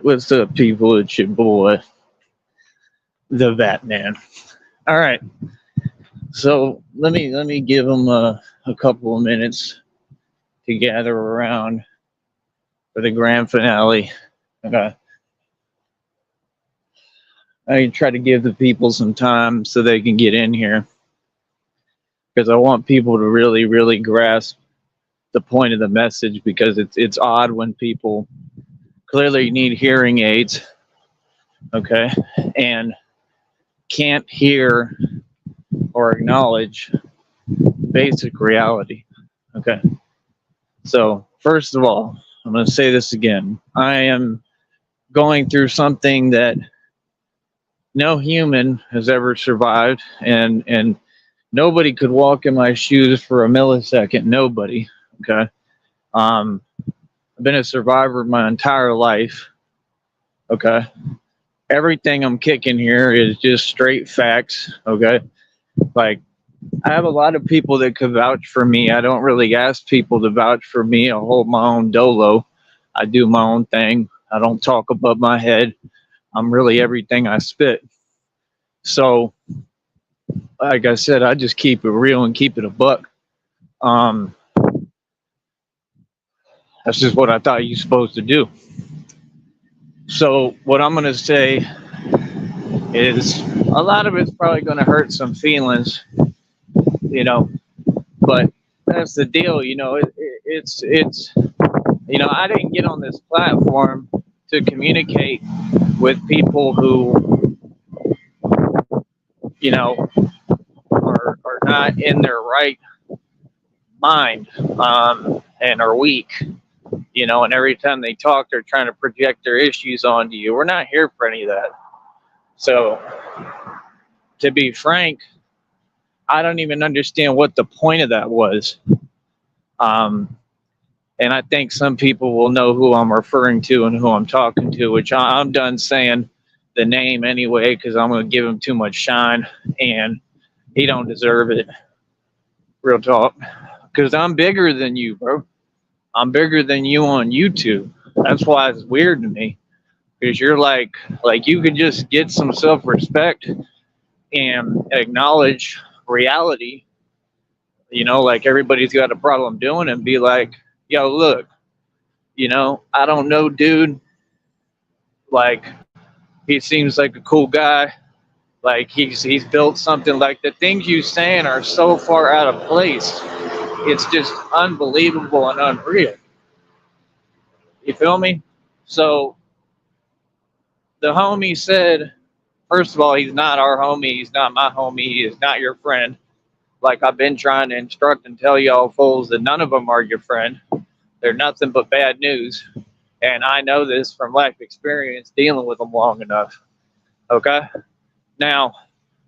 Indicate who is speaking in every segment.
Speaker 1: What's up, people? It's your boy, the Batman. All right, so let me give them a couple of minutes to gather around for the grand finale. Okay, I try to give the people some time so they can get in here because I want people to really grasp the point of the message because it's odd when people clearly need hearing aids, okay, and can't hear or acknowledge basic reality. Okay. So, first of all, I'm going to say this again. I am going through something that no human has ever survived, and nobody could walk in my shoes for a millisecond. Nobody. Okay. I've been a survivor my entire life. Okay. Everything I'm kicking here is just straight facts. Okay. Like, I have a lot of people that could vouch for me. I don't really ask people to vouch for me. I hold my own dolo. I do my own thing. I don't talk above my head. I'm really everything I spit. So, like I said, I just keep it real and keep it a buck. Um, that's just what I thought you're supposed to do. So, what I'm going to say is a lot of it's probably going to hurt some feelings, you know, but that's the deal, it's I didn't get on this platform to communicate with people who are not in their right mind, and are weak, and every time they talk they're trying to project their issues onto you. We're not here for any of that. So, to be frank, I don't even understand what the point of that was. And I think some people will know who I'm referring to and who I'm talking to, which I'm done saying the name anyway because I'm going to give him too much shine, and he don't deserve it. Real talk. Because I'm bigger than you, bro. I'm bigger than you on YouTube. That's why it's weird to me. Because you're like you could just get some self-respect and acknowledge reality, like everybody's got a problem doing, and be like, yo, look, I don't know, dude. Like, he seems like a cool guy. Like, he's built something. Like, the things you saying are so far out of place. It's just unbelievable and unreal. You feel me? So, the homie said, first of all, he's not our homie. He's not my homie. He is not your friend. Like, I've been trying to instruct and tell y'all fools that none of them are your friend. They're nothing but bad news. And I know this from life experience dealing with them long enough. Okay? Now,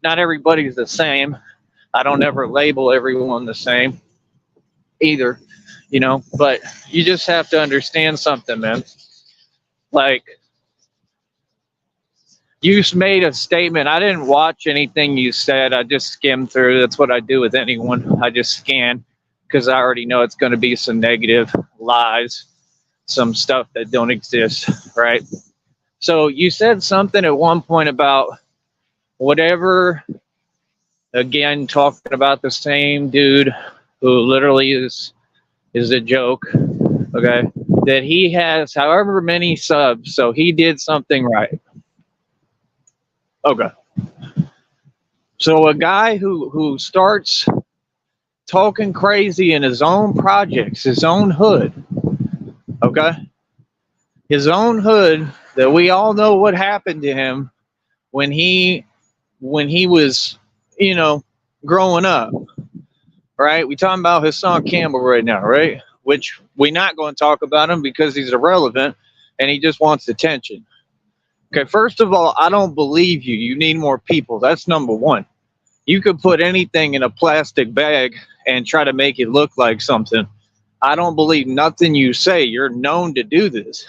Speaker 1: not everybody's the same. I don't ever label everyone the same either, but you just have to understand something, man. Like, you made a statement. I didn't watch anything you said. I just skimmed through. That's what I do with anyone. I just scan because I already know it's going to be some negative lies, some stuff that don't exist, right? So you said something at one point about whatever, again, talking about the same dude who literally is a joke, okay, that he has however many subs, so he did something right. Okay. So a guy who starts talking crazy in his own projects, his own hood, okay? His own hood, that we all know what happened to him when he was, growing up, right? We talking about Hassan Campbell right now, right? Which we're not going to talk about him because he's irrelevant and he just wants attention. Okay, first of all, I don't believe you. You need more people. That's number one. You could put anything in a plastic bag and try to make it look like something. I don't believe nothing you say. You're known to do this.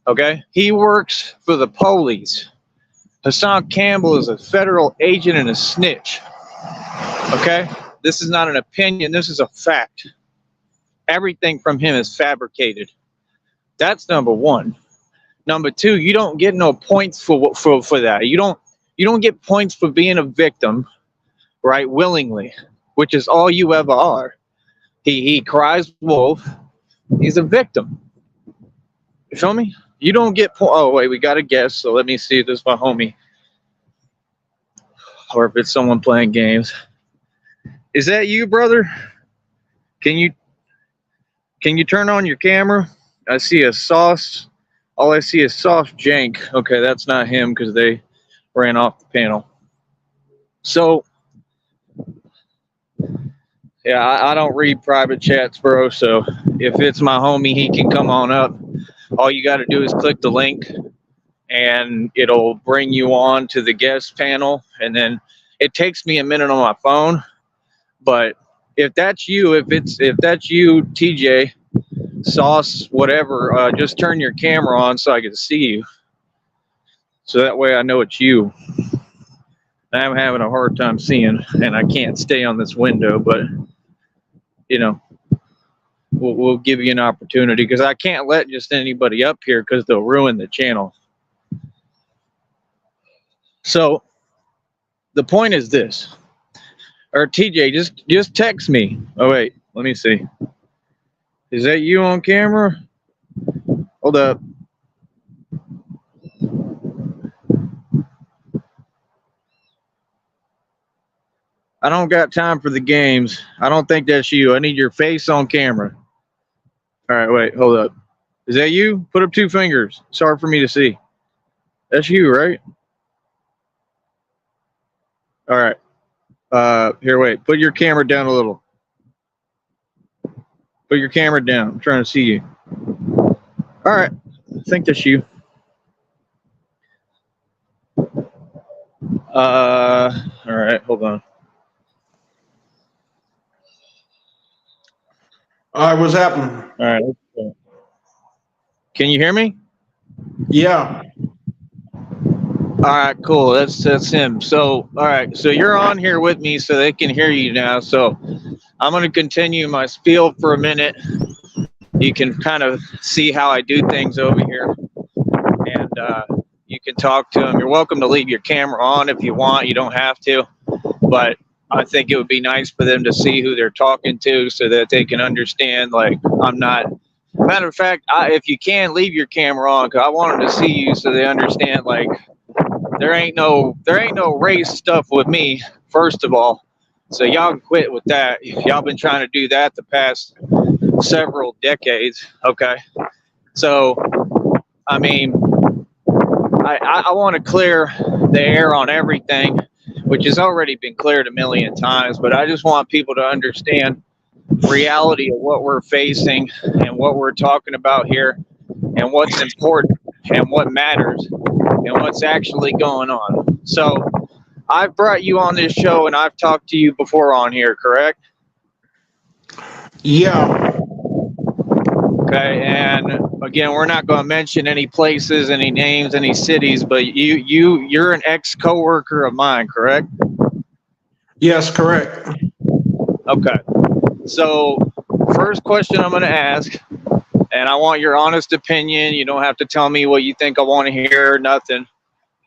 Speaker 1: Okay? He works for the police. Hassan Campbell is a federal agent and a snitch. Okay? This is not an opinion. This is a fact. Everything from him is fabricated. That's number one. Number two, you don't get no points for that. You don't get points for being a victim, right? Willingly, which is all you ever are. He cries wolf. He's a victim. You feel me? You don't get oh wait, we got a guest, so let me see if this is my homie. Or if it's someone playing games. Is that you, brother? Can you turn on your camera? I see a sauce. All I see is soft jank. Okay, that's not him because they ran off the panel. So yeah, I don't read private chats, bro. So if it's my homie, he can come on up. All you got to do is click the link and it'll bring you on to the guest panel. And then it takes me a minute on my phone. But if that's you, if that's you, TJ, Sauce, whatever, just turn your camera on so I can see you. So that way I know it's you. I'm having a hard time seeing, and I can't stay on this window, but you know, we'll give you an opportunity because I can't let just anybody up here because they'll ruin the channel. So the point is this, or TJ, just text me. Oh wait, let me see. Is that you on camera? Hold up. I don't got time for the games. I don't think that's you. I need your face on camera. All right, wait, hold up. Is that you? Put up 2 fingers. It's hard for me to see. That's you, right? All right. Here, wait. Put your camera down a little. Put your camera down. I'm trying to see you. All right. I think that's you. All right. Hold on.
Speaker 2: All right, what's happening?
Speaker 1: All right. Can you hear me?
Speaker 2: Yeah.
Speaker 1: All right, cool. That's him. So, all right. So you're on here with me, so they can hear you now. So I'm going to continue my spiel for a minute. You can kind of see how I do things over here, and you can talk to them. You're welcome to leave your camera on if you want. You don't have to, but I think it would be nice for them to see who they're talking to so that they can understand, like, I'm not. Matter of fact, if you can, leave your camera on because I want them to see you so they understand, like, there ain't no race stuff with me, first of all. So y'all can quit with that. Y'all been trying to do that the past several decades, okay? So, I mean, I want to clear the air on everything, which has already been cleared a million times, but I just want people to understand reality of what we're facing and what we're talking about here and what's important and what matters and what's actually going on. So I've brought you on this show and I've talked to you before on here, correct?
Speaker 2: Yeah.
Speaker 1: Okay, and again, we're not going to mention any places, any names, any cities, but you're an ex-coworker of mine, correct?
Speaker 2: Yes, correct.
Speaker 1: Okay. So first question I'm going to ask, and I want your honest opinion. You don't have to tell me what you think I want to hear, nothing.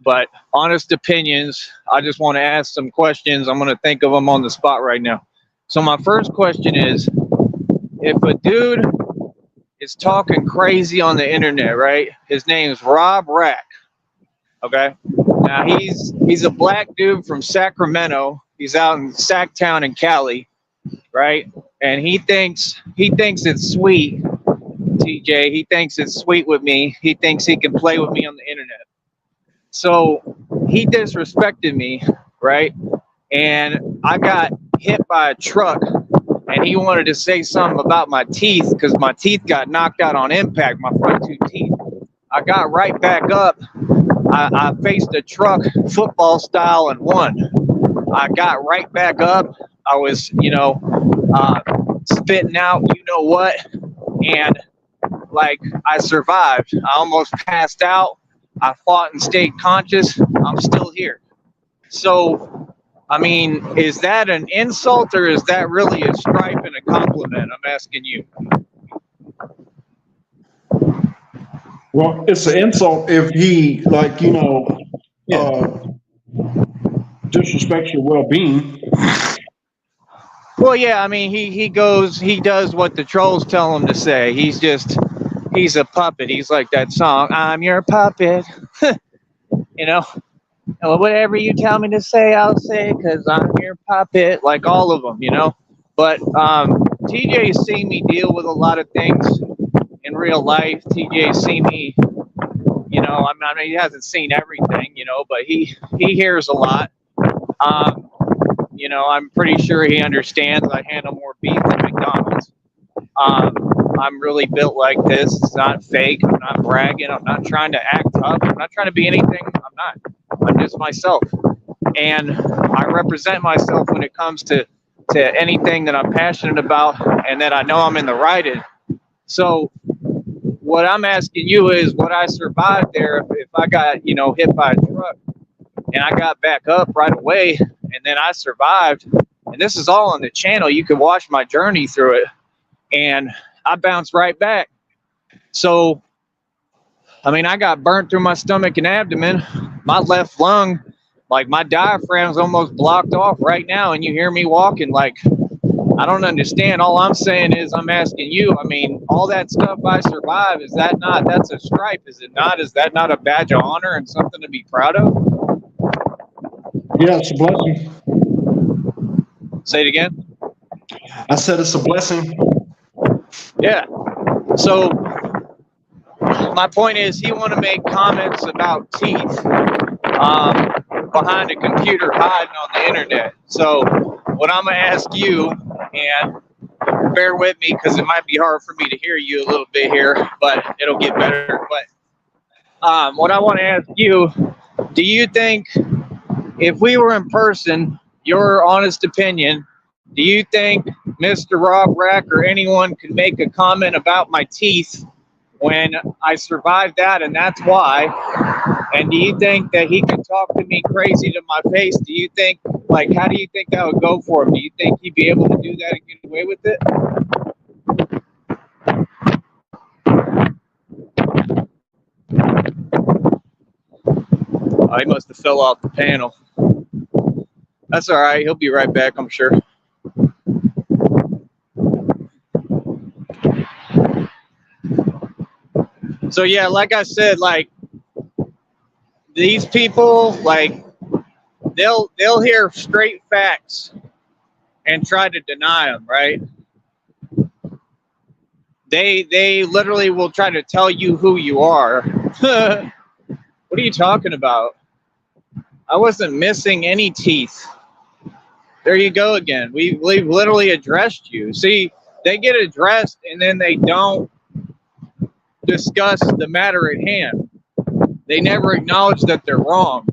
Speaker 1: But honest opinions, I just want to ask some questions. I'm going to think of them on the spot right now. So my first question is, if a dude is talking crazy on the internet, right? His name's Rob Rack. Okay. Now he's a black dude from Sacramento. He's out in Sacktown in Cali, right? And he thinks it's sweet, TJ. He thinks it's sweet with me. He thinks he can play with me on the internet. So he disrespected me, right? And I got hit by a truck and he wanted to say something about my teeth because my teeth got knocked out on impact, my front 2 teeth. I got right back up. I faced a truck football style and won. I got right back up. I was, spitting out, you know what? And like I survived. I almost passed out. I fought and stayed conscious. I'm still here. So, I mean, is that an insult or is that really a stripe and a compliment? I'm asking you.
Speaker 2: Well, it's an insult if he, like, uh, disrespects your well-being.
Speaker 1: Well, yeah, I mean, he does what the trolls tell him to say. He's a puppet. He's like that song, "I'm your puppet." you know, whatever you tell me to say, I'll say, because I'm your puppet. Like all of them, But TJ's seen me deal with a lot of things in real life. TJ's seen me, I mean, he hasn't seen everything, but he hears a lot. I'm pretty sure he understands I handle more beef than McDonald's. I'm really built like this. It's not fake. I'm not bragging. I'm not trying to act tough. I'm not trying to be anything. I'm not. I'm just myself. And I represent myself when it comes to anything that I'm passionate about and that I know I'm in the right in. So what I'm asking you is, would I survive there if I got, hit by a truck and I got back up right away and then I survived? And this is all on the channel. You can watch my journey through it. And I bounced right back. So, I mean, I got burnt through my stomach and abdomen. My left lung, like my diaphragm's almost blocked off right now. And you hear me walking like, I don't understand. All I'm saying is I'm asking you, I mean, all that stuff I survived, that's a stripe, is it not? Is that not a badge of honor and something to be proud of?
Speaker 2: Yeah, it's a blessing.
Speaker 1: Say it again.
Speaker 2: I said it's a blessing.
Speaker 1: Yeah. So my point is, he want to make comments about teeth behind a computer hiding on the internet. So what I'm going to ask you, and bear with me because it might be hard for me to hear you a little bit here, but it'll get better. But what I want to ask you, do you think if we were in person, your honest opinion, do you think Mr. Rob Rack or anyone could make a comment about my teeth when I survived that and that's why? And do you think that he could talk to me crazy to my face? Do you think, like, how do you think that would go for him? Do you think he'd be able to do that and get away with it? Oh, he must have fell off the panel. That's all right. He'll be right back, I'm sure. So yeah, like I said, like these people, like they'll hear straight facts and try to deny them, right? They literally will try to tell you who you are. What are you talking about? I wasn't missing any teeth. There you go again. We've literally addressed you. See, they get addressed and then they don't discuss the matter at hand. They never acknowledge that they're wrong.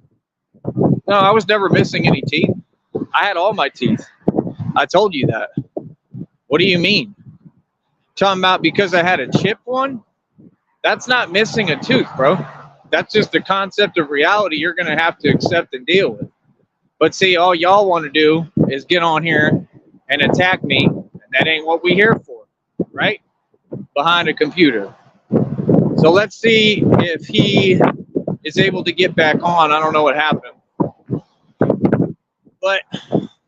Speaker 1: No, I was never missing any teeth. I had all my teeth. I told you that. What do you mean? Talking about because I had a chipped one? That's not missing a tooth, bro. That's just the concept of reality you're going to have to accept and deal with. But see, all y'all want to do is get on here and attack me, and that ain't what we here for, right? Behind a computer. So let's see if he is able to get back on. I don't know what happened. But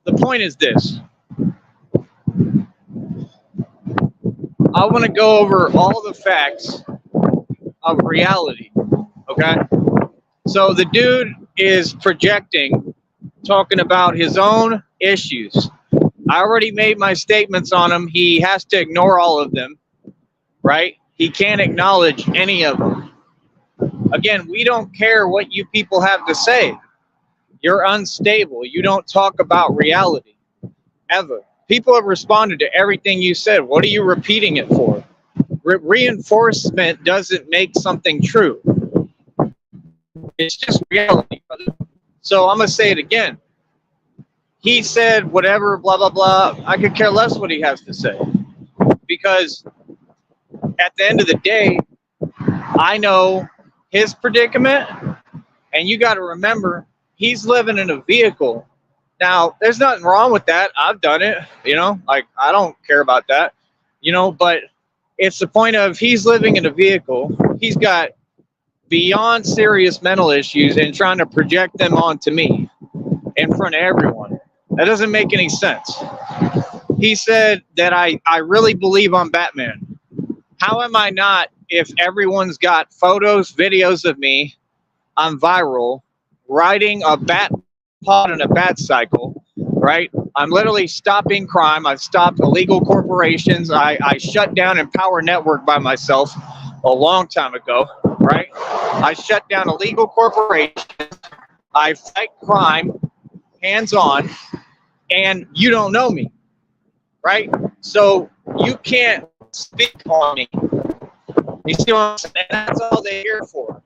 Speaker 1: the point is this. I want to go over all the facts of reality, okay? So the dude is projecting, talking about his own issues. I already made my statements on him. He has to ignore all of them, right? He can't acknowledge any of them. Again, we don't care what you people have to say. You're unstable. You don't talk about reality, ever. People have responded to everything you said. What are you repeating it for? Reinforcement doesn't make something true. It's just reality, brother. So I'm going to say it again. He said whatever, blah, blah, blah. I could care less what he has to say. Because at the end of the day, I know his predicament. And you got to remember, he's living in a vehicle. Now, there's nothing wrong with that. I've done it, like I don't care about that, but it's the point of he's living in a vehicle. He's got beyond serious mental issues and trying to project them onto me in front of everyone. That doesn't make any sense. He said that I really believe I'm Batman. How am I not if everyone's got photos, videos of me? I'm viral, riding a bat pod in a bat cycle, right? I'm literally stopping crime. I've stopped illegal corporations. I shut down Empower Network by myself a long time ago, right? I shut down illegal corporations. I fight crime, hands-on, and you don't know me, right? So you can't speak on me. You see what I'm saying? And that's all they're here for.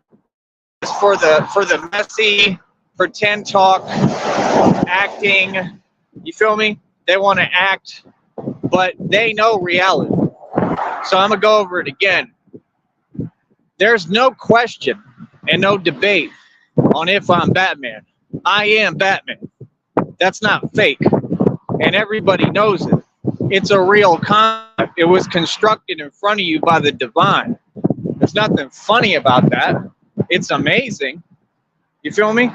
Speaker 1: It's for the messy, pretend talk, acting. You feel me? They want to act, but they know reality. So I'm going to go over it again. There's no question and no debate on if I'm Batman. I am Batman. That's not fake. And everybody knows it. It's a real concept. It was constructed in front of you by the divine. There's nothing funny about that. It's amazing. You feel me?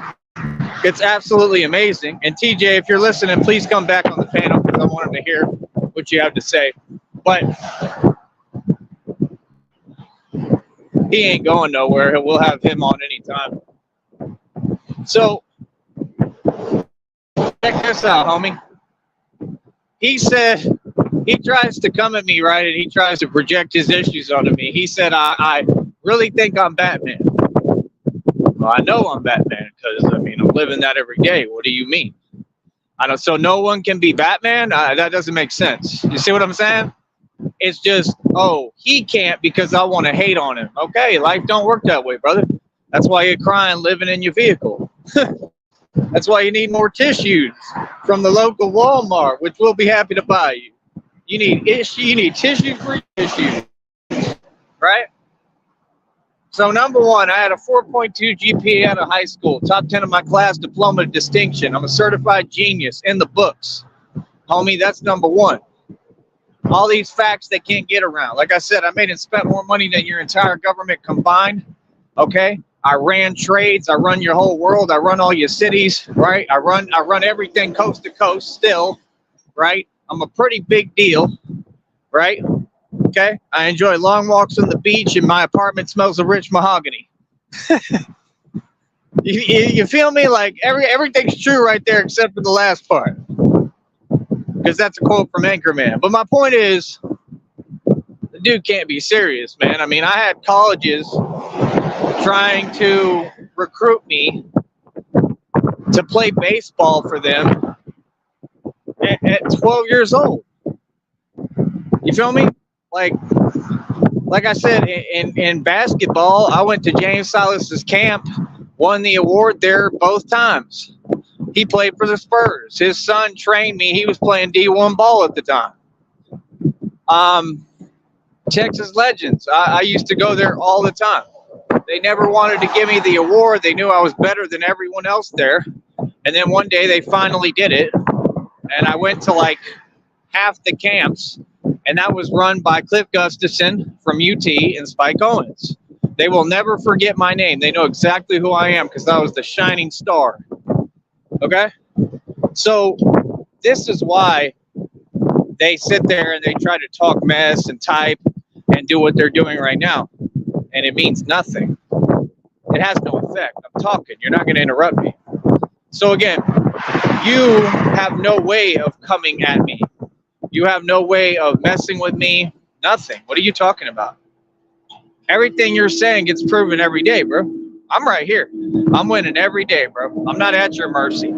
Speaker 1: It's absolutely amazing. And TJ, if you're listening, please come back on the panel because I wanted to hear what you have to say. But he ain't going nowhere. We'll have him on anytime. So check this out, homie. He said he tries to come at me, right, and he tries to project his issues onto me. He said, I really think I'm Batman. Well, I know I'm Batman because, I mean, I'm living that every day. What do you mean? I don't. So no one can be Batman? That doesn't make sense. You see what I'm saying? It's just, oh, he can't because I want to hate on him. Okay, life don't work that way, brother. That's why you're crying living in your vehicle. That's why you need more tissues from the local Walmart, which we'll be happy to buy you. You need tissue-free tissues, right? So number one, I had a 4.2 GPA out of high school, top 10 of my class, diploma distinction. I'm a certified genius in the books. Homie, that's number one. All these facts they can't get around. Like I said, I made and spent more money than your entire government combined, okay? I ran trades. I run your whole world. I run all your cities, right? I run everything coast to coast still, right? I'm a pretty big deal, right? Okay. I enjoy long walks on the beach, and my apartment smells of rich mahogany. you feel me? Like everything's true right there except for the last part, because that's a quote from Anchorman. But my point is, the dude can't be serious, man. I mean, I had colleges trying to recruit me to play baseball for them at 12 years old. You feel me? Like I said, in basketball, I went to James Silas's camp, won the award there both times. He played for the Spurs. His son trained me. He was playing D1 ball at the time. Texas Legends. I used to go there all the time. They never wanted to give me the award. They knew I was better than everyone else there. And then one day they finally did it. And I went to like half the camps. And that was run by Cliff Gustafson from UT and Spike Owens. They will never forget my name. They know exactly who I am because I was the shining star. Okay? So this is why they sit there and they try to talk mess and type and do what they're doing right now. And it means nothing. It has no effect. I'm talking. You're not going to interrupt me. So again, you have no way of coming at me. You have no way of messing with me. Nothing. What are you talking about? Everything you're saying gets proven every day, bro. I'm right here. I'm winning every day, bro. I'm not at your mercy.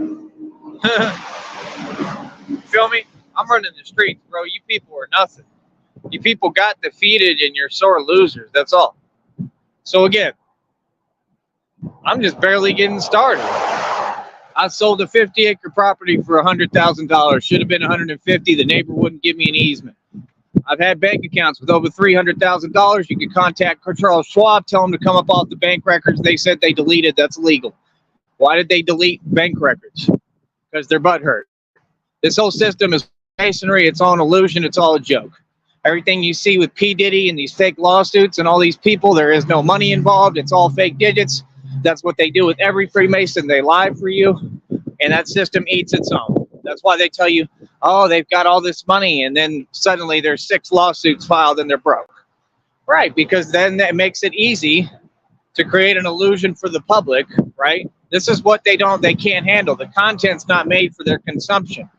Speaker 1: Feel me? I'm running the streets, bro. You people are nothing. You people got defeated and you're sore losers. That's all. So again, I'm just barely getting started. I sold a 50-acre property for $100,000. Should have been $150,000. The neighbor wouldn't give me an easement. I've had bank accounts with over $300,000. You can contact Charles Schwab, tell them to come up off the bank records. They said they deleted. That's illegal. Why did they delete bank records? Because their butt hurt. This whole system is masonry. It's all an illusion. It's all a joke. Everything you see with P. Diddy and these fake lawsuits and all these people, there is no money involved. It's all fake digits. That's what they do with every Freemason. They lie for you, and that system eats its own. That's why they tell you, oh, they've got all this money, and then suddenly there's 6 lawsuits filed and they're broke. Right, because then that makes it easy to create an illusion for the public, right? This is what they can't handle. The content's not made for their consumption.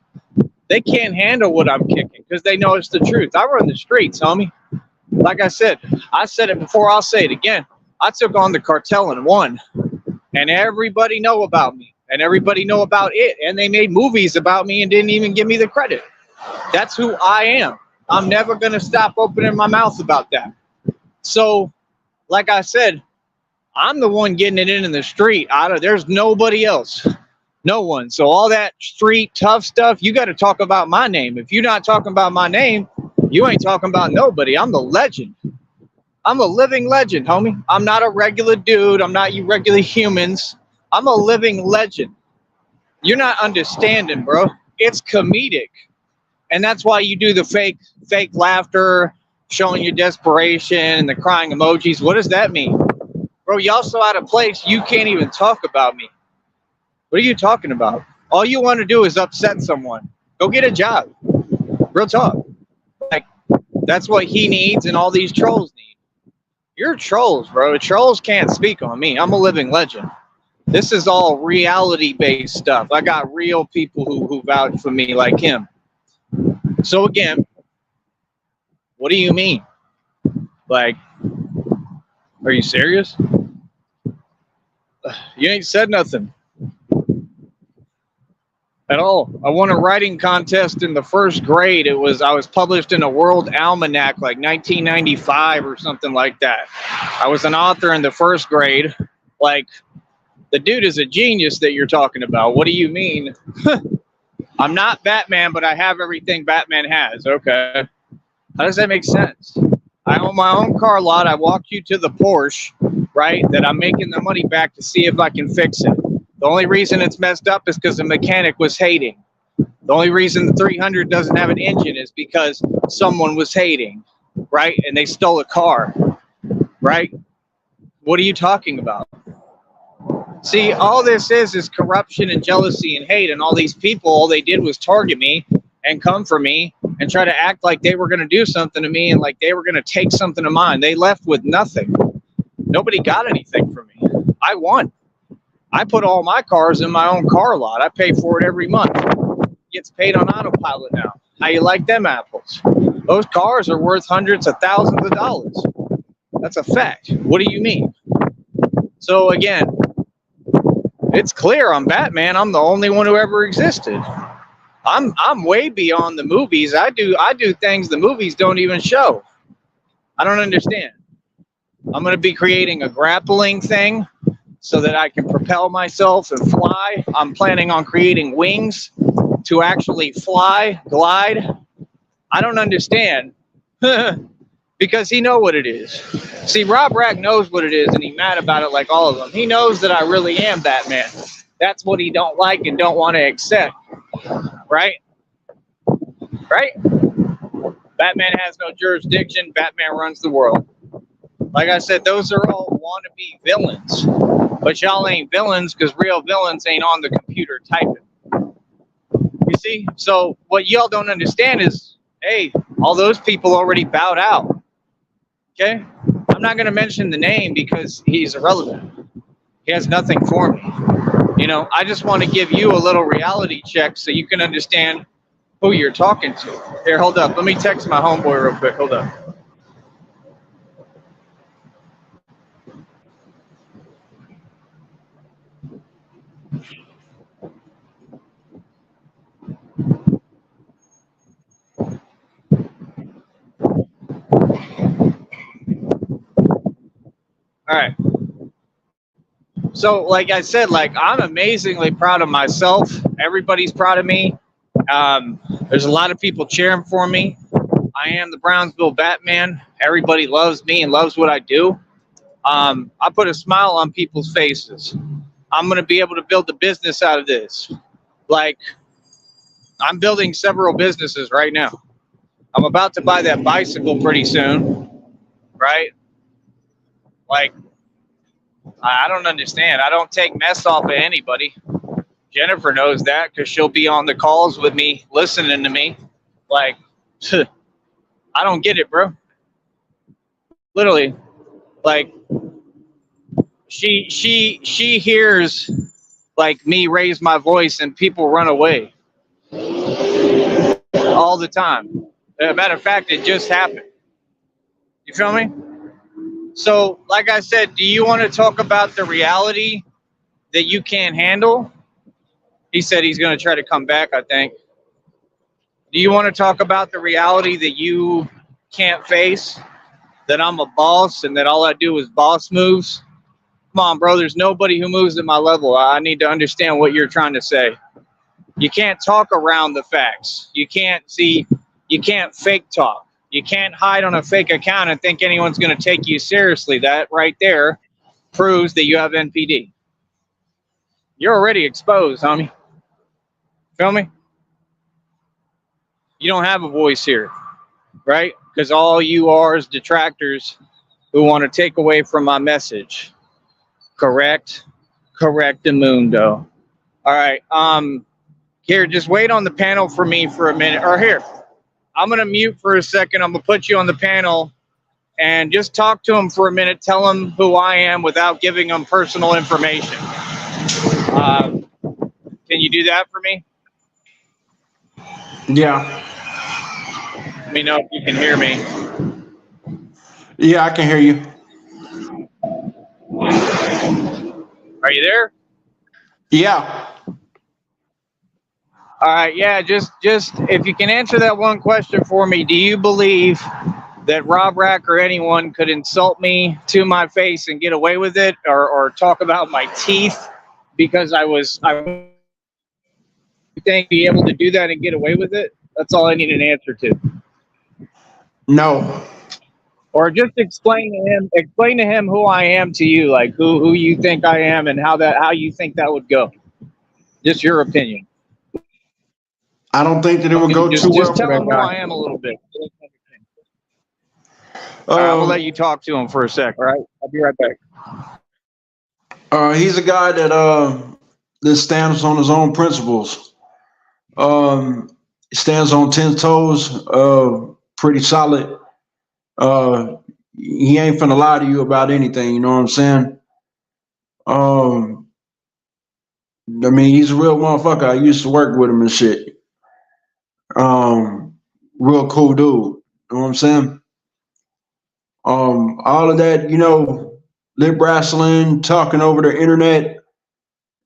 Speaker 1: They can't handle what I'm kicking because they know it's the truth. I run the streets, homie. Like I said it before, I'll say it again. I took on the cartel and won. And everybody know about me. And everybody know about it. And they made movies about me and didn't even give me the credit. That's who I am. I'm never going to stop opening my mouth about that. So, like I said, I'm the one getting it in the street. There's nobody else. No one. So all that street tough stuff, you got to talk about my name. If you're not talking about my name, you ain't talking about nobody. I'm the legend. I'm a living legend, homie. I'm not a regular dude. I'm not you regular humans. I'm a living legend. You're not understanding, bro. It's comedic. And that's why you do the fake laughter, showing your desperation and the crying emojis. What does that mean? Bro, y'all so out of place, you can't even talk about me. What are you talking about? All you want to do is upset someone. Go get a job. Real talk. Like, that's what he needs and all these trolls need. You're trolls, bro. Trolls can't speak on me. I'm a living legend. This is all reality-based stuff. I got real people who vouch for me like him. So again, what do you mean? Like, are you serious? You ain't said nothing at all. I won a writing contest in the 1st grade. I was published in a World Almanac like 1995 or something like that. I was an author in the 1st grade. Like, the dude is a genius that you're talking about. What do you mean? I'm not Batman, but I have everything Batman has. Okay. How does that make sense? I own my own car lot. I walked you to the Porsche, right, that I'm making the money back to see if I can fix it. The only reason it's messed up is because the mechanic was hating. The only reason the 300 doesn't have an engine is because someone was hating, right? And they stole a car, right? What are you talking about? See, all this is corruption and jealousy and hate. And all these people, all they did was target me and come for me and try to act like they were going to do something to me and like they were going to take something of mine. They left with nothing. Nobody got anything from me. I won. I put all my cars in my own car lot. I pay for it every month. It gets paid on autopilot now. How you like them apples? Those cars are worth hundreds of thousands of dollars. That's a fact. What do you mean? So again, it's clear I'm Batman. I'm the only one who ever existed. I'm way beyond the movies. I do things the movies don't even show. I don't understand. I'm going to be creating a grappling thing so that I can propel myself and fly. I'm planning on creating wings to actually fly, glide. I don't understand because he know what it is. See, Rob Rack knows what it is, and he's mad about it like all of them. He knows that I really am Batman. That's what he don't like and don't want to accept. Right? Right? Batman has no jurisdiction. Batman runs the world. Like I said, those are all wannabe villains. But y'all ain't villains because real villains ain't on the computer typing. You see? So what y'all don't understand is, hey, all those people already bowed out. Okay? I'm not going to mention the name because he's irrelevant. He has nothing for me. You know, I just want to give you a little reality check so you can understand who you're talking to. Here, hold up. Let me text my homeboy real quick. Hold up. All right. So, like I said, like I'm amazingly proud of myself. Everybody's proud of me. There's a lot of people cheering for me. I am the Brownsville Batman. Everybody loves me and loves what I do. I put a smile on people's faces. I'm going to be able to build a business out of this. Like, I'm building several businesses right now. I'm about to buy that bicycle pretty soon, right? Like, I don't understand. I don't take mess off of anybody. Jennifer knows that because she'll be on the calls with me, listening to me. Like, I don't get it, bro. Literally, like, she hears like me raise my voice and people run away all the time. As a matter of fact, it just happened. You feel me? So, like I said, do you want to talk about the reality that you can't handle? He said he's going to try to come back, I think. Do you want to talk about the reality that you can't face? That I'm a boss and that all I do is boss moves? Come on, bro. There's nobody who moves at my level. I need to understand what you're trying to say. You can't talk around the facts. You can't fake talk. You can't hide on a fake account and think anyone's going to take you seriously. That right there proves that you have NPD. You're already exposed, homie. Feel me? You don't have a voice here, right? Because all you are is detractors who want to take away from my message. Correct? Correctamundo. All right. Here, just wait on the panel for me for a minute. Or here, I'm going to mute for a second. I'm going to put you on the panel and just talk to him for a minute. Tell him who I am without giving him personal information. Can you do that for me?
Speaker 2: Yeah.
Speaker 1: Let me know if you can hear me.
Speaker 2: Yeah, I can hear you.
Speaker 1: Are you there?
Speaker 2: Yeah.
Speaker 1: All right. Yeah. Just if you can answer that one question for me, do you believe that Rob Rack or anyone could insult me to my face and get away with it, or talk about my teeth because I think be able to do that and get away with it? That's all I need an answer to.
Speaker 2: No.
Speaker 1: Or just explain to him who I am to you, like who you think I am and how you think that would go. Just your opinion.
Speaker 2: I don't think that it would go too well
Speaker 1: Just
Speaker 2: for
Speaker 1: tell
Speaker 2: that
Speaker 1: him who
Speaker 2: guy.
Speaker 1: I am a little bit. All right, I'm gonna let you talk to him for a sec. All right, I'll be right back.
Speaker 2: He's a guy that stands on his own principles. Stands on 10 toes. Pretty solid. He ain't finna lie to you about anything. You know what I'm saying? I mean, he's a real motherfucker. I used to work with him and shit. Real cool dude. You know what I'm saying? All of that, lip wrestling, talking over the internet,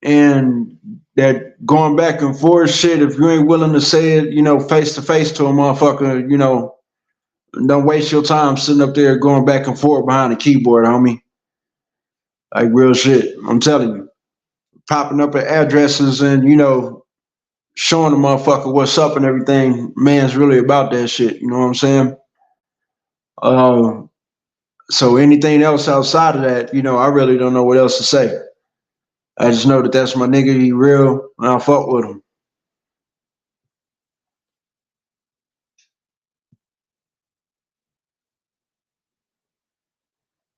Speaker 2: and that going back and forth shit. If you ain't willing to say it, face to face to a motherfucker, don't waste your time sitting up there going back and forth behind the keyboard, homie. Like real shit. I'm telling you. Popping up at addresses and, showing the motherfucker what's up and everything. Man's really about that shit. You know what I'm saying? So anything else outside of that, I really don't know what else to say. I just know that that's my nigga. He real, and I fuck with him.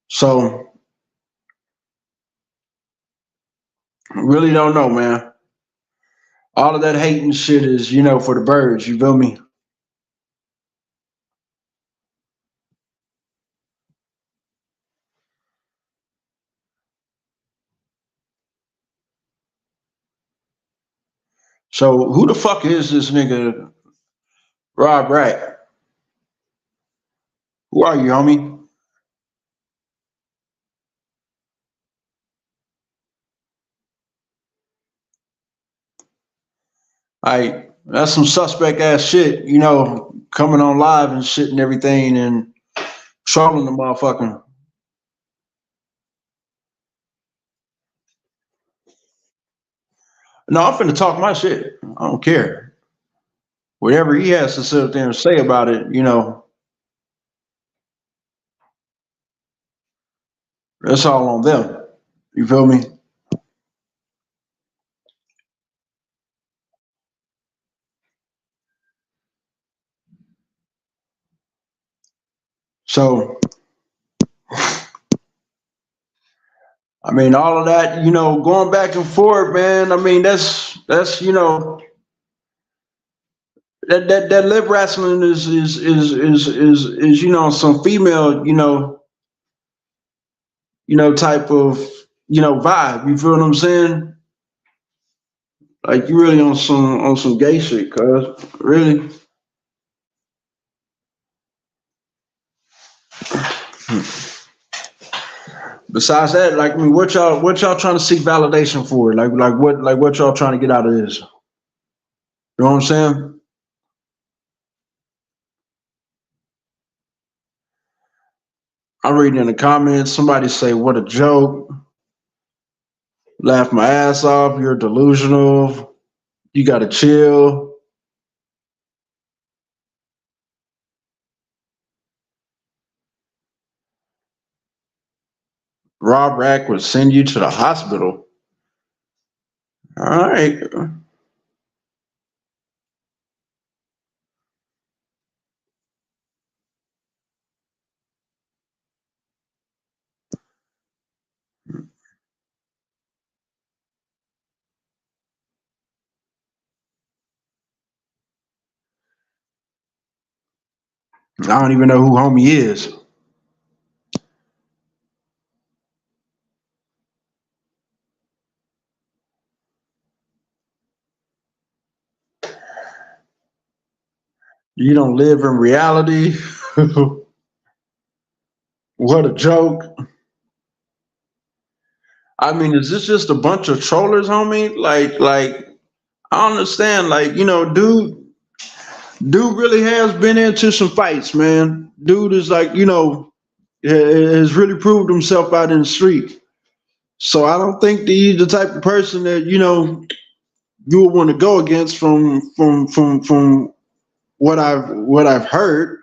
Speaker 2: So really don't know, man. All of that hating shit is, for the birds. You feel me? So who the fuck is this nigga, Rob Rack? Who are you, homie? That's some suspect ass shit, coming on live and shit and everything and trolling the motherfucker. No, I'm finna talk my shit. I don't care. Whatever he has to sit up there and say about it, that's all on them. You feel me? So, I mean, all of that, you know, going back and forth, man. I mean, that's you know, that lip wrestling is you know, some female, you know, type of, you know, vibe. You feel what I'm saying? Like you really on some gay shit, cuz really. Besides that, like, I mean, what y'all trying to seek validation for? Like what y'all trying to get out of this? You know what I'm saying? I'm reading in the comments, somebody say, what a joke. Laugh my ass off, you're delusional. You gotta chill. Rob Rack would send you to the hospital. All right. I don't even know who homie is. You don't live in reality. What a joke. I mean, is this just a bunch of trollers, homie? Like, I understand. Like, you know, dude really has been into some fights, man. Dude is like, you know, has really proved himself out in the street. So I don't think that he's the type of person that, you know, you would want to go against from what I've heard.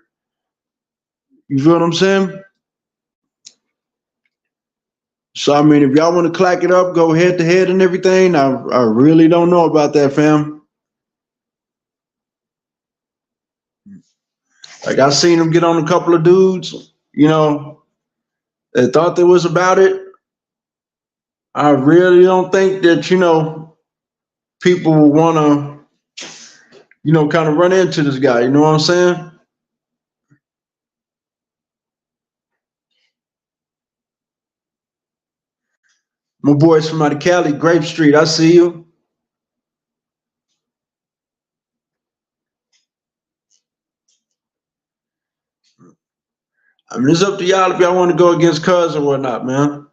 Speaker 2: You feel what I'm saying? So I mean, if y'all want to clack it up, go head to head and everything. I really don't know about that, fam. Like I seen him get on a couple of dudes, you know, that thought there was about it. I really don't think that, you know, people will want to, you know, kind of run into this guy. You know what I'm saying? My boys from out of Cali, Grape Street. I see you. I mean, it's up to y'all if y'all want to go against Cuz or whatnot, man.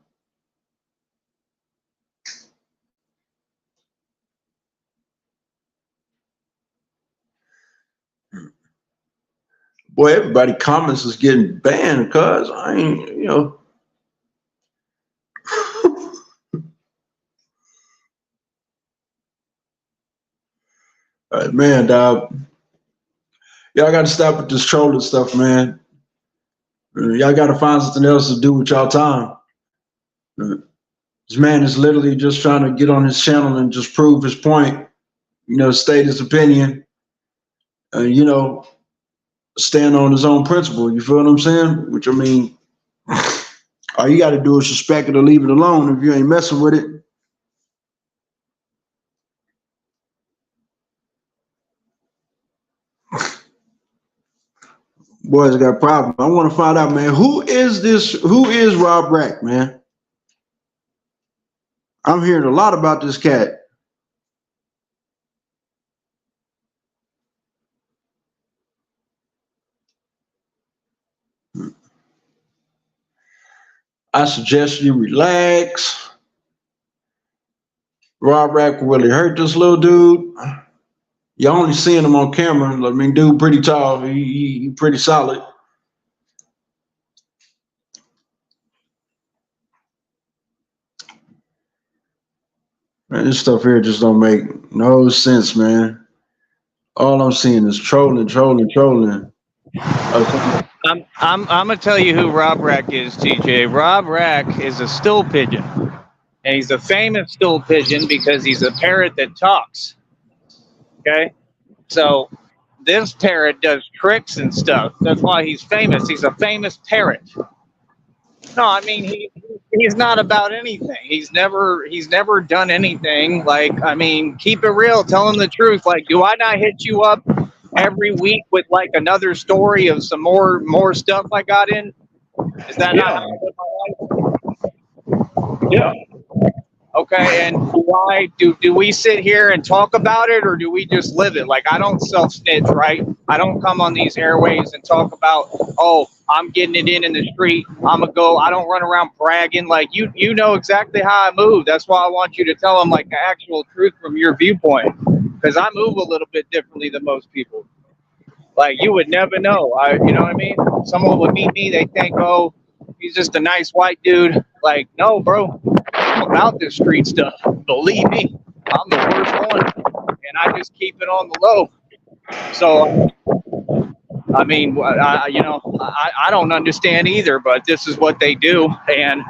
Speaker 2: Boy, everybody comments is getting banned, Cuz I ain't, you know. All right, man, dog. Y'all got to stop with this trolling stuff, man. Y'all got to find something else to do with y'all time. This man is literally just trying to get on his channel and just prove his point, you know, state his opinion, you know, stand on his own principle. You feel what I'm saying? Which, I mean, all you got to do is respect it or leave it alone if you ain't messing with it. Boys got a problem. I want to find out, man, who is Rob Rack, man? I'm hearing a lot about this cat. I suggest you relax. Rob Rack really hurt this little dude. You only seeing him on camera. I mean, dude, pretty tall. He pretty solid. Man, this stuff here just don't make no sense, man. All I'm seeing is trolling.
Speaker 1: I'm gonna tell you who Rob Rack is, TJ. Rob Rack is a stool pigeon, and he's a famous stool pigeon because he's a parrot that talks. Okay, so this parrot does tricks and stuff. That's why he's famous. He's a famous parrot. No, I mean he's not about anything. He's never done anything. Like, I mean, keep it real. Tell him the truth. Like, do I not hit you up every week with like another story of some more stuff I got in? Is that not how I live my life?
Speaker 2: Yeah.
Speaker 1: Okay, and do we sit here and talk about it, or do we just live it? Like, I don't self-snitch, right? I don't come on these airways and talk about, oh, I'm getting it in the street. I don't run around bragging. Like, you know exactly how I move. That's why I want you to tell them like the actual truth from your viewpoint, because I move a little bit differently than most people. Like, you would never know. You know what I mean? Someone would meet me, they think, oh, he's just a nice white dude. Like, no, bro. I'm about this street stuff. Believe me, I'm the worst one, and I just keep it on the low. So, I mean, I don't understand either, but this is what they do, and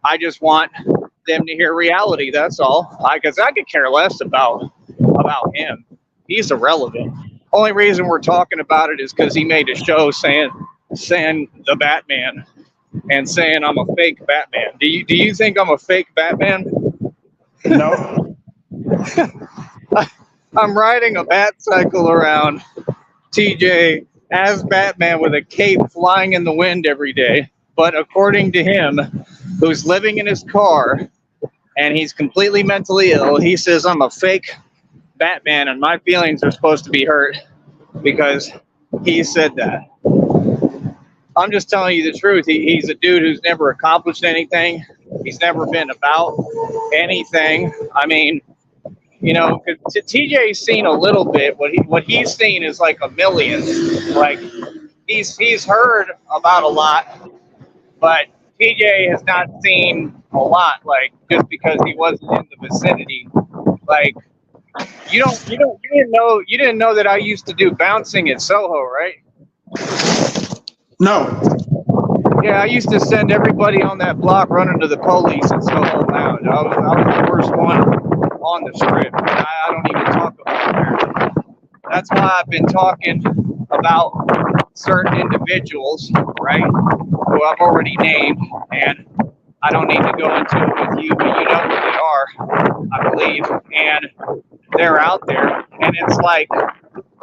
Speaker 1: I just want them to hear reality. That's all. Because I could care less about him. He's irrelevant. Only reason we're talking about it is because he made a show saying the Batman. And saying I'm a fake Batman. Do you think I'm a fake Batman?
Speaker 2: No.
Speaker 1: I'm riding a bat cycle around TJ as Batman with a cape flying in the wind every day. But according to him, who's living in his car and he's completely mentally ill, he says I'm a fake Batman and my feelings are supposed to be hurt because he said that. I'm just telling you the truth. He's a dude who's never accomplished anything. He's never been about anything. I mean, you know, TJ's seen a little bit. What he's seen is like a million. Like, he's heard about a lot, but TJ has not seen a lot. Like, just because he wasn't in the vicinity. Like, you didn't know that I used to do bouncing at Soho, right?
Speaker 2: No.
Speaker 1: Yeah, I used to send everybody on that block running to the police at Soho Lounge. I was the worst one on the strip. I don't even talk about it. That's why I've been talking about certain individuals, right, who I've already named, and I don't need to go into it with you, but you know who they are, I believe, and they're out there, and it's like,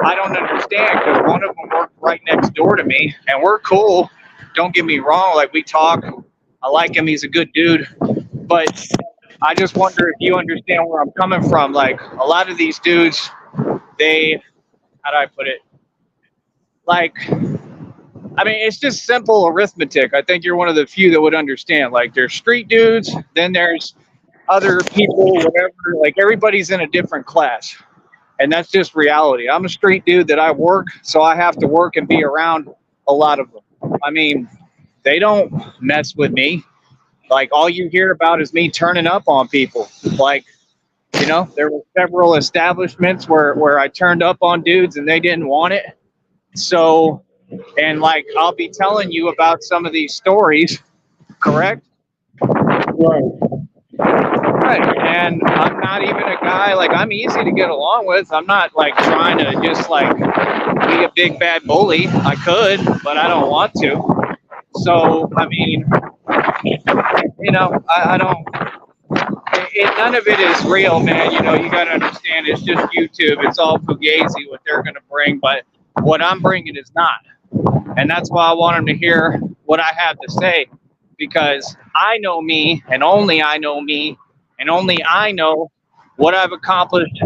Speaker 1: I don't understand, because one of them worked right next door to me, and we're cool. Don't get me wrong. Like, we talk. I like him. He's a good dude. But I just wonder if you understand where I'm coming from. Like, a lot of these dudes, how do I put it? Like, I mean, it's just simple arithmetic. I think you're one of the few that would understand. Like, there's street dudes, then there's other people, whatever. Like, everybody's in a different class. And that's just reality. I'm a street dude that I work, so I have to work and be around a lot of them. I mean, they don't mess with me. Like, all you hear about is me turning up on people. Like, you know, there were several establishments where I turned up on dudes and they didn't want it. So, and like, I'll be telling you about some of these stories, correct?
Speaker 2: Right.
Speaker 1: Right, and I'm not even a guy, like, I'm easy to get along with. I'm not, like, trying to just, like, be a big bad bully. I could, but I don't want to. So, I mean, you know, I don't, none of it is real, man. You know, you got to understand, it's just YouTube. It's all fugazi what they're going to bring, but what I'm bringing is not. And that's why I want them to hear what I have to say, because I know me, and only I know me, and only I know what I've accomplished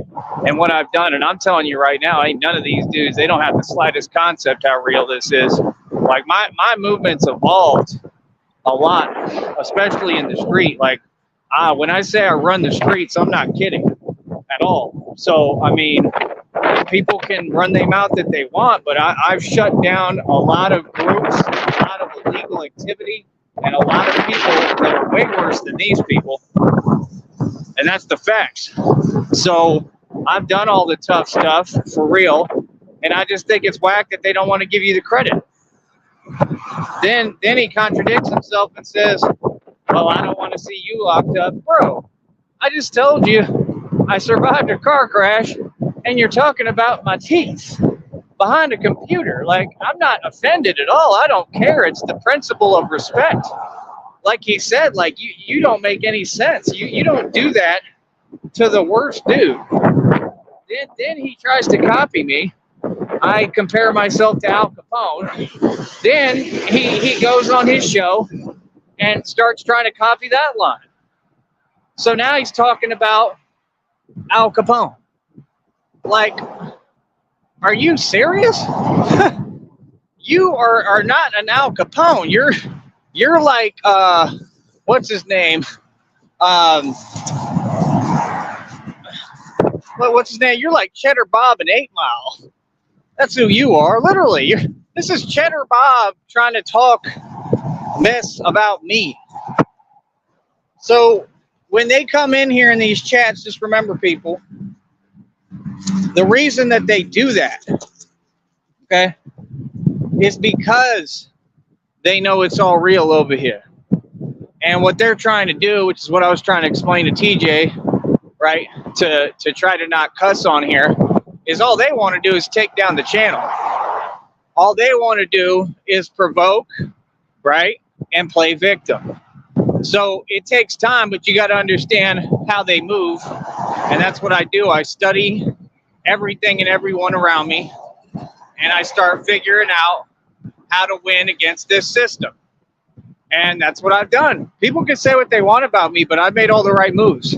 Speaker 1: and what I've done. And I'm telling you right now, ain't none of these dudes, they don't have the slightest concept how real this is. Like, my movement's evolved a lot, especially in the street. Like, when I say I run the streets, I'm not kidding at all. So, I mean, people can run their mouth that they want, but I've shut down a lot of groups, a lot of illegal activity, and a lot of people that are way worse than these people. And that's the facts. So I've done all the tough stuff for real, and I just think it's whack that they don't want to give you the credit. Then he contradicts himself and says, well, I don't want to see you locked up. Bro, I just told you I survived a car crash, and you're talking about my teeth. behind a computer. Like, I'm not offended at all. I don't care. It's the principle of respect. Like he said, like, you don't make any sense. You don't do that to the worst dude. Then he tries to copy me. I compare myself to Al Capone. Then he goes on his show and starts trying to copy that line. So now he's talking about Al Capone. Like, are you serious? You are not an Al Capone. You're like what's his name? What's his name? You're like Cheddar Bob in 8 Mile. That's who you are, literally. This is Cheddar Bob trying to talk mess about me. So when they come in here in these chats, just remember, people, the reason that they do that, okay, is because they know it's all real over here. And what they're trying to do, which is what I was trying to explain to TJ, right, to try to not cuss on here, is all they want to do is take down the channel. All they want to do is provoke, right, and play victim. So it takes time, but you got to understand how they move. And that's what I do. I study everything and everyone around me, and I start figuring out how to win against this system. And that's what I've done. People can say what they want about me, but I've made all the right moves.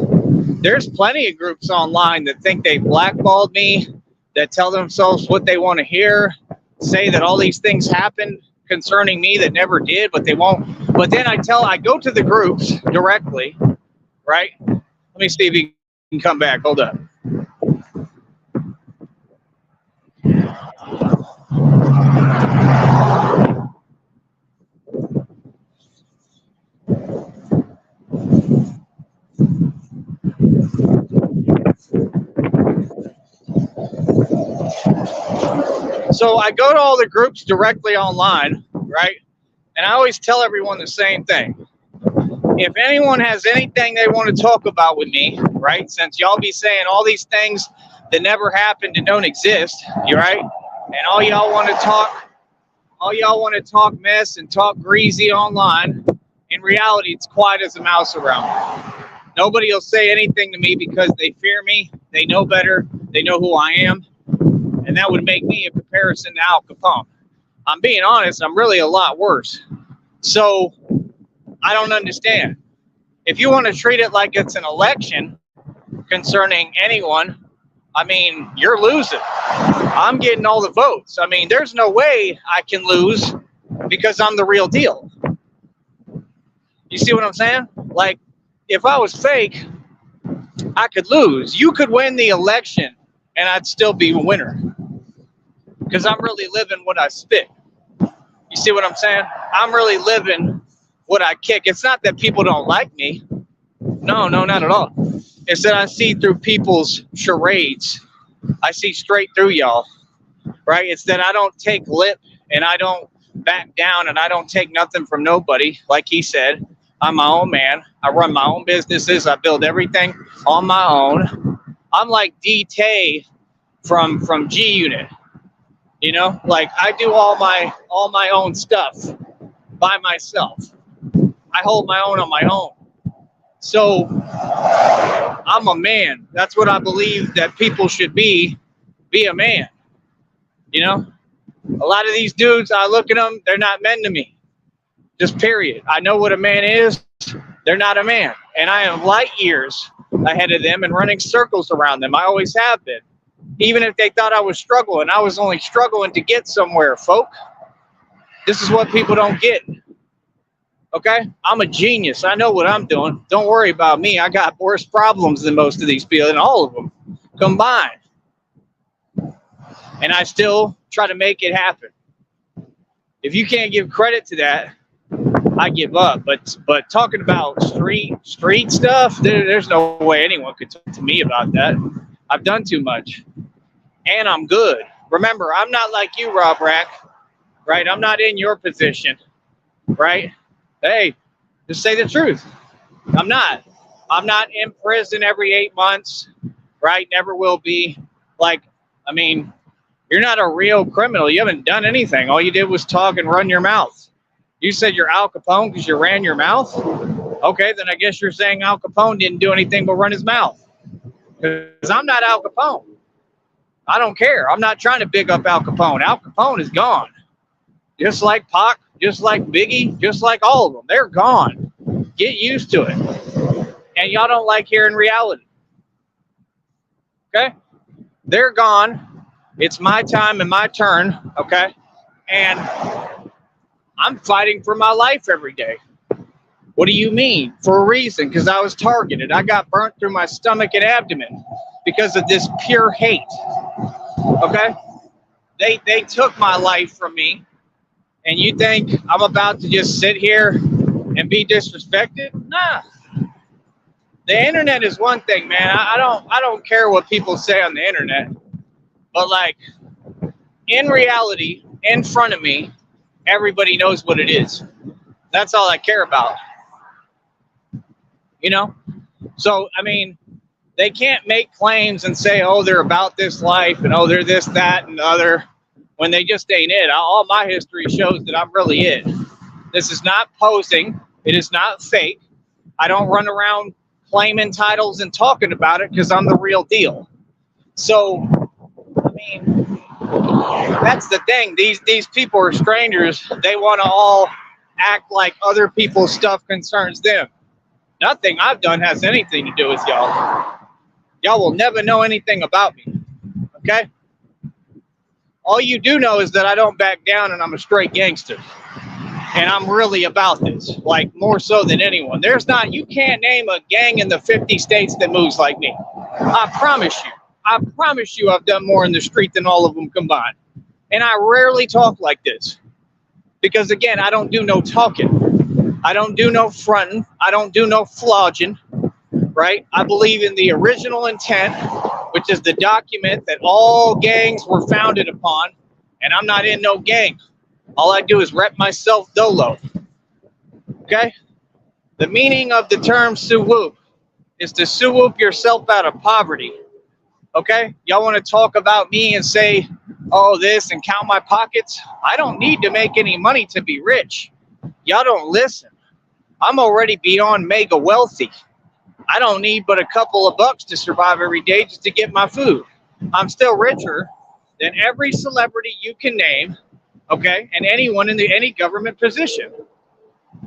Speaker 1: There's plenty of groups online that think they blackballed me, that tell themselves what they want to hear, say that all these things happened concerning me that never did, but they won't. But then I go to the groups directly, right? Let me see if he can come back. Hold up. So I go to all the groups directly online, right? And I always tell everyone the same thing. If anyone has anything they want to talk about with me, right? Since y'all be saying all these things that never happened and don't exist, you right? And all y'all want to talk mess and talk greasy online. In reality, it's quiet as a mouse around me. Nobody will say anything to me because they fear me. They know better. They know who I am. And that would make me a comparison to Al Capone. I'm being honest, I'm really a lot worse. So I don't understand. If you want to treat it like it's an election concerning anyone, I mean, you're losing. I'm getting all the votes. I mean, there's no way I can lose because I'm the real deal. You see what I'm saying? Like, if I was fake, I could lose. You could win the election and I'd still be a winner because I'm really living what I spit. You see what I'm saying? I'm really living what I kick. It's not that people don't like me. No, not at all. It's that I see through people's charades. I see straight through y'all, right? It's that I don't take lip and I don't back down and I don't take nothing from nobody. Like he said, I'm my own man. I run my own businesses. I build everything on my own. I'm like D-Tay from G-Unit. You know, like I do all my own stuff by myself. I hold my own on my own. So I'm a man. That's what I believe that people should be a man. You know, a lot of these dudes, I look at them, they're not men to me. Just period. I know what a man is. They're not a man. And I am light years ahead of them and running circles around them. I always have been. Even if they thought I was struggling, I was only struggling to get somewhere, folk. This is what people don't get. Okay? I'm a genius. I know what I'm doing. Don't worry about me. I got worse problems than most of these people, and all of them combined. And I still try to make it happen. If you can't give credit to that, I give up. But talking about street stuff, there's no way anyone could talk to me about that. I've done too much. And I'm good. Remember, I'm not like you, Rob Rack, right? I'm not in your position, right? Hey, just say the truth. I'm not. I'm not in prison every 8 months, right? Never will be. Like, I mean, You're not a real criminal. You haven't done anything. All you did was talk and run your mouth. You said you're Al Capone because you ran your mouth? Okay, then I guess you're saying Al Capone didn't do anything but run his mouth. Because I'm not Al Capone. I don't care. I'm not trying to big up Al Capone. Al Capone is gone. Just like Pac, just like Biggie, just like all of them. They're gone. Get used to it. And y'all don't like hearing reality. Okay? They're gone. It's my time and my turn. Okay? And I'm fighting for my life every day. What do you mean? For a reason, because I was targeted. I got burnt through my stomach and abdomen because of this pure hate. Okay? They took my life from me, and you think I'm about to just sit here and be disrespected? Nah. The internet is one thing, man. I don't care what people say on the internet, but like in reality, in front of me, everybody knows what it is. That's all I care about. You know? So, I mean, they can't make claims and say, oh, they're about this life and oh, they're this, that, and the other when they just ain't it. All my history shows that I'm really it. This is not posing. It is not fake. I don't run around claiming titles and talking about it because I'm the real deal. So, I mean, that's the thing. These people are strangers. They want to all act like other people's stuff concerns them. Nothing I've done has anything to do with y'all. Y'all will never know anything about me. Okay? All you do know is that I don't back down and I'm a straight gangster. And I'm really about this, like more so than anyone. You can't name a gang in the 50 states that moves like me. I promise you I've done more in the street than all of them combined. And I rarely talk like this. Because again, I don't do no talking. I don't do no fronting. I don't do no flogging, right? I believe in the original intent, which is the document that all gangs were founded upon. And I'm not in no gang. All I do is rep myself dolo. Okay? The meaning of the term swoop is to swoop yourself out of poverty. Okay? Y'all want to talk about me and say, oh, this and count my pockets? I don't need to make any money to be rich. Y'all don't listen. I'm already beyond mega wealthy. I don't need but a couple of bucks to survive every day just to get my food. I'm still richer than every celebrity you can name, okay, and anyone in any government position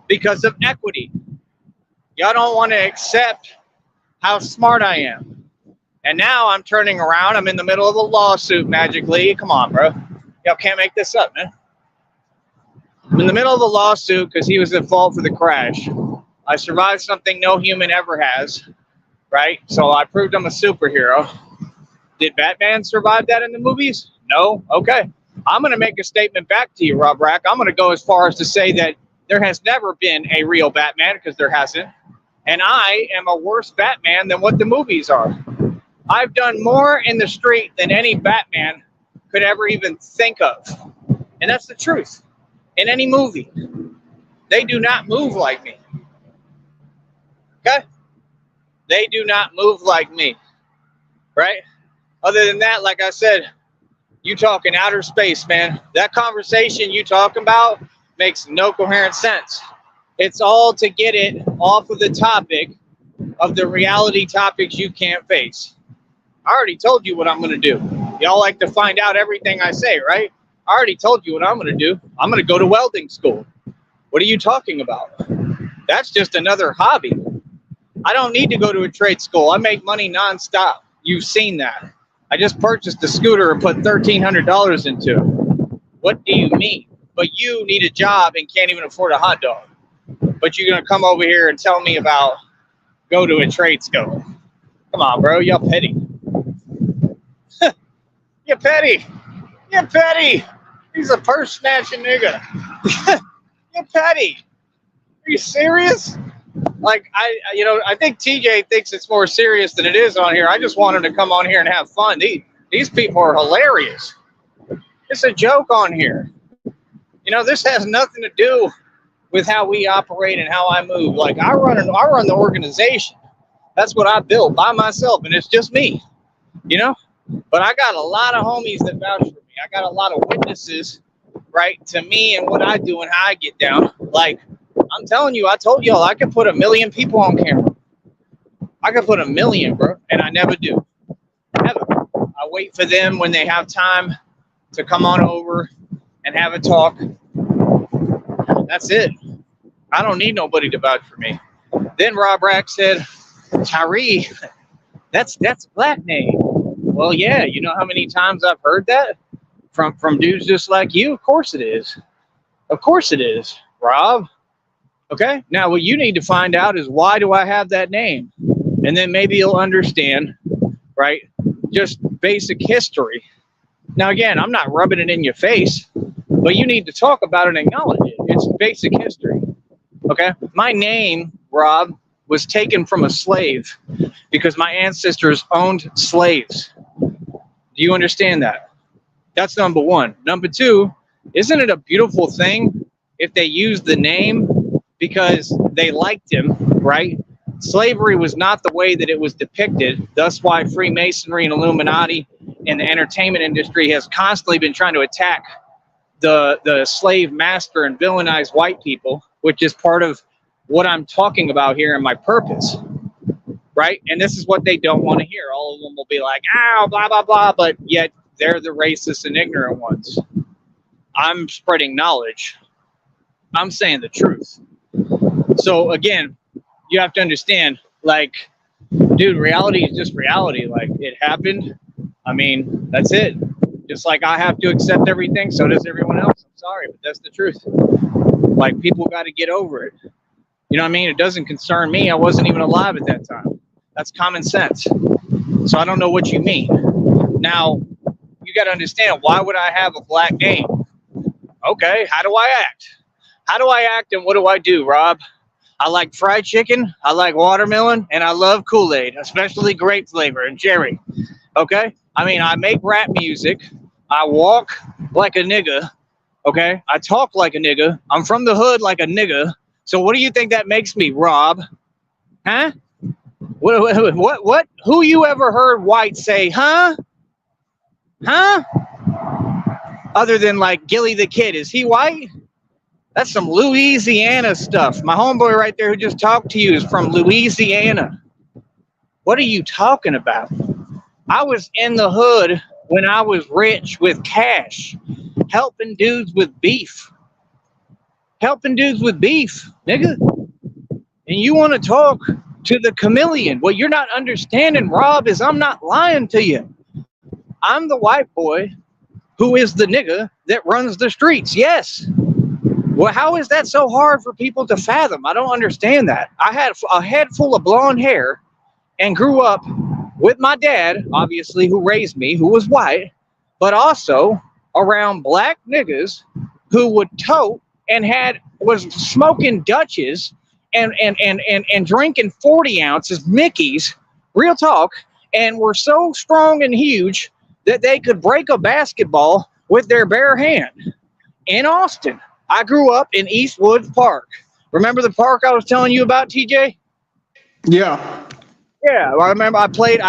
Speaker 1: because of equity. Y'all don't want to accept how smart I am. And now I'm turning around. I'm in the middle of a lawsuit magically. Come on, bro. Y'all can't make this up, man. I'm in the middle of a lawsuit because he was at fault for the crash. I survived something no human ever has, right? So I proved I'm a superhero. Did Batman survive that in the movies? No? Okay. I'm going to make a statement back to you, Rob Rack. I'm going to go as far as to say that there has never been a real Batman because there hasn't. And I am a worse Batman than what the movies are. I've done more in the street than any Batman could ever even think of. And that's the truth. In any movie, they do not move like me. Okay? They do not move like me. Right? Other than that, like I said, you talk in outer space, man. That conversation you talking about makes no coherent sense. It's all to get it off of the topic of the reality topics you can't face. I already told you what I'm going to do. Y'all like to find out everything I say, right? I already told you what I'm going to do. I'm going to go to welding school. What are you talking about? That's just another hobby. I don't need to go to a trade school. I make money nonstop. You've seen that. I just purchased a scooter and put $1,300 into it. What do you mean? But you need a job and can't even afford a hot dog. But you're going to come over here and tell me about go to a trade school. Come on, bro. Y'all petty. You're petty. You're petty. He's a purse snatching nigga. You're petty. Are you serious? Like, I think TJ thinks it's more serious than it is on here. I just want him to come on here and have fun. These people are hilarious. It's a joke on here. This has nothing to do with how we operate and how I move. Like, I run the organization. That's what I built by myself, and it's just me. But I got a lot of homies that vouch for me. I got a lot of witnesses, right, to me and what I do and how I get down. Like, I'm telling you, I told y'all I could put 1 million people on camera. I could put 1 million, bro, and I never do. Never. I wait for them when they have time to come on over and have a talk. That's it. I don't need nobody to vouch for me. Then Rob Rack said, Tyree, that's a black name. Well, yeah, you know how many times I've heard that from dudes just like you? Of course it is. Of course it is, Rob. Okay? Now, what you need to find out is, why do I have that name? And then maybe you'll understand, right, just basic history. Now, again, I'm not rubbing it in your face, but you need to talk about it and acknowledge it. It's basic history. Okay? My name, Rob, was taken from a slave because my ancestors owned slaves. Do you understand that? That's number one. Number two, isn't it a beautiful thing if they used the name because they liked him, right? Slavery was not the way that it was depicted. That's why Freemasonry and Illuminati and the entertainment industry has constantly been trying to attack the slave master and villainize white people, which is part of what I'm talking about here and my purpose, right? And this is what they don't want to hear. All of them will be like, ow, blah, blah, blah, but yet they're the racist and ignorant ones. I'm spreading knowledge. I'm saying the truth. So again, you have to understand, like, dude, reality is just reality. Like, it happened. I mean, that's it. Just like I have to accept everything, so does everyone else. I'm sorry, but that's the truth. Like, people got to get over it. You know what I mean? It doesn't concern me. I wasn't even alive at that time. That's common sense. So I don't know what you mean. Now, you got to understand, why would I have a black name? Okay, how do I act? How do I act and what do I do, Rob? I like fried chicken, I like watermelon, and I love Kool-Aid, especially grape flavor and cherry. Okay? I mean, I make rap music. I walk like a nigga. Okay? I talk like a nigga. I'm from the hood like a nigga. So what do you think that makes me, Rob? Huh? What? Who you ever heard white say, huh? Huh? Other than like Gilly the Kid. Is he white? That's some Louisiana stuff. My homeboy right there who just talked to you is from Louisiana. What are you talking about? I was in the hood when I was rich with cash, helping dudes with beef. Helping dudes with beef, nigga. And you want to talk to the chameleon. What you're not understanding, Rob, is I'm not lying to you. I'm the white boy who is the nigga that runs the streets. Yes. Well, how is that so hard for people to fathom? I don't understand that. I had a head full of blonde hair and grew up with my dad, obviously, who raised me, who was white, but also around black niggas who would tote and was smoking Dutches and drinking 40 ounces Mickeys, real talk, and were so strong and huge that they could break a basketball with their bare hand. In Austin, I grew up in Eastwood Park. Remember the park I was telling you about, TJ?
Speaker 2: Yeah.
Speaker 1: Yeah, I remember I played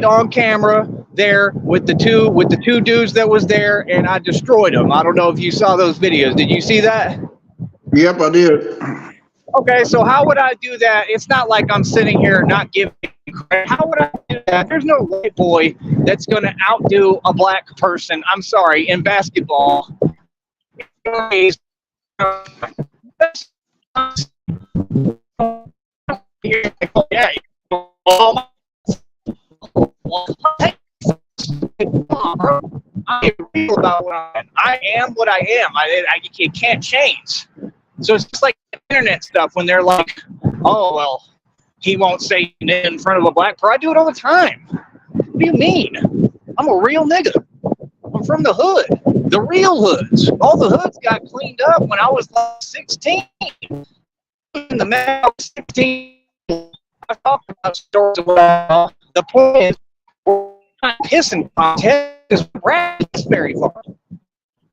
Speaker 1: on camera there with the two dudes that was there, and I destroyed them. I don't know if you saw those videos. Did you see that?
Speaker 2: Yep, I did.
Speaker 1: Okay, so how would I do that? It's not like I'm sitting here not giving credit. How would I do that? There's no white boy that's going to outdo a black person. I'm sorry, in basketball. Yeah. I'm real about what I am. I am what I am. It can't change. So it's just like internet stuff when they're like, oh, well, he won't say in front of a black person. I do it all the time. What do you mean? I'm a real nigga. I'm from the hood. The real hoods. All the hoods got cleaned up when I was like 16. In the man, I was 16. I talked about stories of what I saw. The point is, we're not pissing contest is raspberry farm.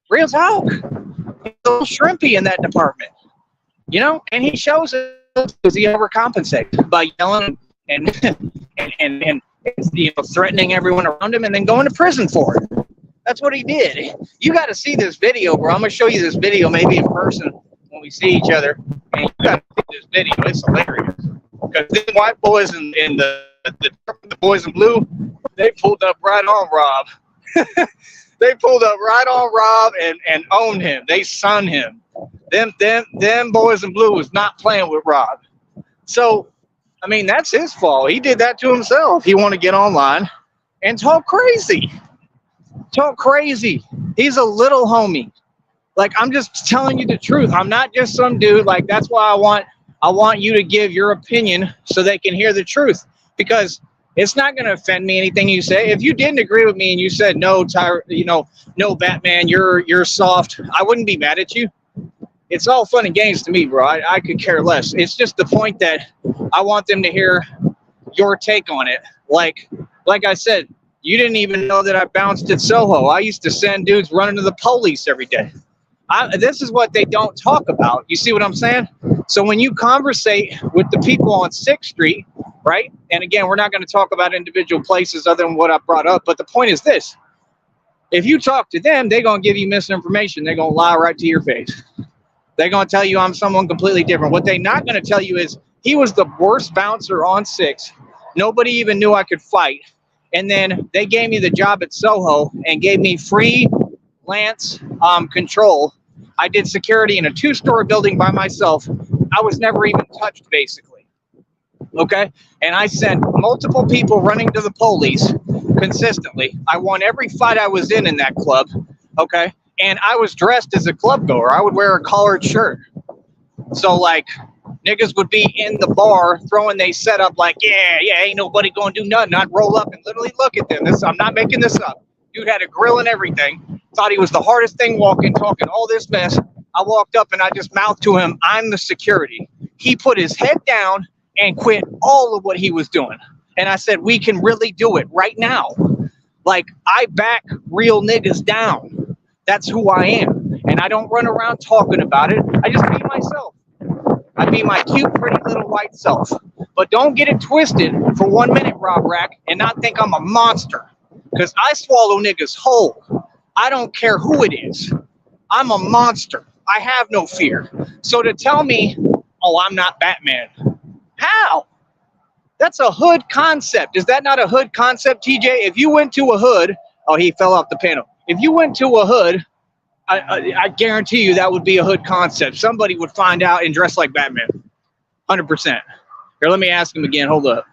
Speaker 1: Real talk. He's a little shrimpy in that department. You know, and he shows it because he overcompensates by yelling and threatening everyone around him and then going to prison for it.
Speaker 3: That's what he did. You got to see this video, bro. I'm going to show you this video maybe in person when we see each other. And you got to see this video. It's hilarious. Because the white boys and the boys in blue, they pulled up right on Rob. They pulled up right on Rob and owned him. They sunned him. Them boys in blue was not playing with Rob. So, I mean, that's his fault. He did that to himself. He wanted to get online and talk crazy. Talk crazy. He's a little homie. Like, I'm just telling you the truth. I'm not just some dude. Like, that's why I want you to give your opinion so they can hear the truth. Because it's not going to offend me, anything you say. If you didn't agree with me and you said, no, no, Batman, you're soft, I wouldn't be mad at you. It's all fun and games to me, bro. I could care less. It's just the point that I want them to hear your take on it. Like I said, you didn't even know that I bounced at Soho. I used to send dudes running to the police every day. This is what they don't talk about. You see what I'm saying? So when you conversate with the people on 6th Street, right? And again, we're not going to talk about individual places other than what I brought up. But the point is this. If you talk to them, they're going to give you misinformation. They're going to lie right to your face. They're going to tell you I'm someone completely different. What they're not going to tell you is he was the worst bouncer on 6. Nobody even knew I could fight. And then they gave me the job at Soho and gave me free Lance control. I did security in a 2-story building by myself. I was never even touched, basically. Okay? And I sent multiple people running to the police consistently. I won every fight I was in that club. Okay? And I was dressed as a club goer. I would wear a collared shirt. So, like, niggas would be in the bar throwing they setup like, yeah, ain't nobody going to do nothing. I'd roll up and literally look at them. I'm not making this up. Dude had a grill and everything. Thought he was the hardest thing walking, talking all this mess. I walked up and I just mouthed to him, I'm the security. He put his head down and quit all of what he was doing. And I said, we can really do it right now. Like, I back real niggas down. That's who I am. And I don't run around talking about it. I just be myself. I be my cute, pretty little white self. But don't get it twisted for 1 minute, Rob Rack, and not think I'm a monster. Because I swallow niggas whole. I don't care who it is. I'm a monster. I have no fear. So to tell me, oh, I'm not Batman. How? That's a hood concept. Is that not a hood concept, TJ? If you went to a hood, oh, he fell off the panel. If you went to a hood, I guarantee you that would be a hood concept. Somebody would find out and dress like Batman. 100%. Here, let me ask him again. Hold up.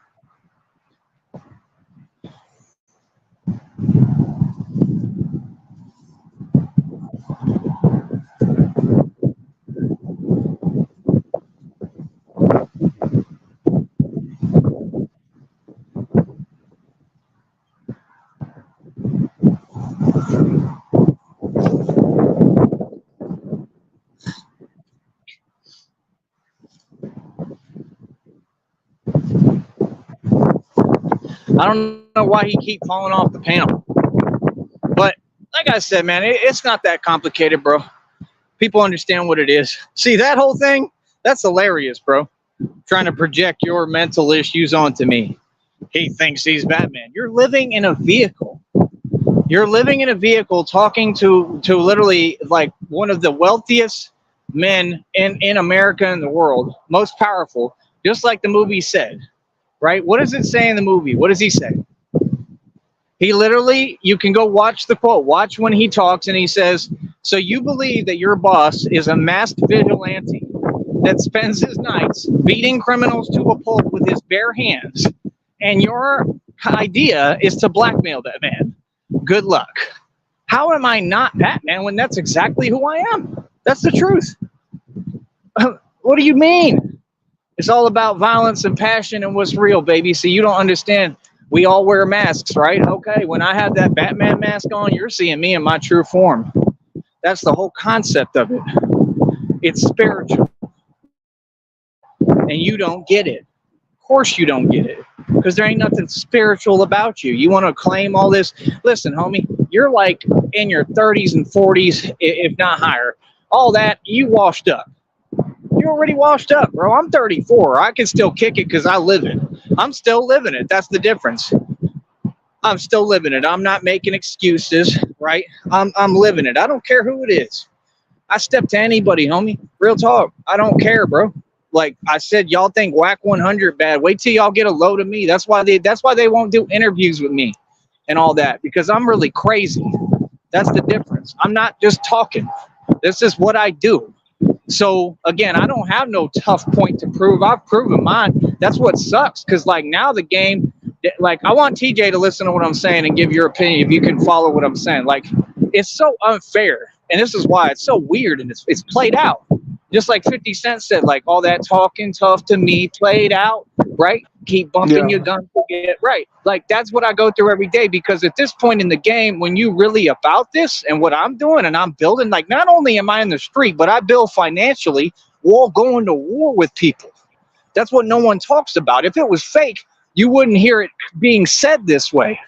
Speaker 3: I don't know why he keep falling off the panel. But like I said, man, it's not that complicated, bro. People understand what it is. See, that whole thing, that's hilarious, bro. Trying to project your mental issues onto me. He thinks he's Batman. You're living in a vehicle. You're living in a vehicle talking to literally like one of the wealthiest men in America and the world, most powerful, just like the movie said. Right? What does it say in the movie? What does he say? He literally, you can go watch the quote. Watch when he talks and he says, so you believe that your boss is a masked vigilante that spends his nights beating criminals to a pulp with his bare hands, and your idea is to blackmail that man. Good luck. How am I not Batman when that's exactly who I am? That's the truth. What do you mean? It's all about violence and passion and what's real, baby. So you don't understand. We all wear masks, right? Okay, when I have that Batman mask on, you're seeing me in my true form. That's the whole concept of it. It's spiritual. And you don't get it. Of course you don't get it. Because there ain't nothing spiritual about you. You want to claim all this? Listen, homie, you're like in your 30s and 40s, if not higher. All that, you washed up. You're already washed up, bro. I'm 34. I can still kick it because I live it. I'm still living it. That's the difference. I'm still living it. I'm not making excuses, right? I'm living it. I don't care who it is. I step to anybody, homie. Real talk. I don't care, bro. Like I said, y'all think Whack 100 bad. Wait till y'all get a load of me. That's why they won't do interviews with me and all that, because I'm really crazy. That's the difference. I'm not just talking. This is what I do. So again, I don't have no tough point to prove. I've proven mine. That's what sucks, because like now the game, like I want TJ to listen to what I'm saying and give your opinion if you can follow what I'm saying. Like it's so unfair, and this is why it's so weird, and it's played out. Just like 50 Cent said, like all that talking tough to me played out, right? Keep bumping your gun, forget, right? Like that's what I go through every day, because at this point in the game, when you really about this and what I'm doing and I'm building, like not only am I in the street, but I build financially while going to war with people. That's what no one talks about. If it was fake, you wouldn't hear it being said this way.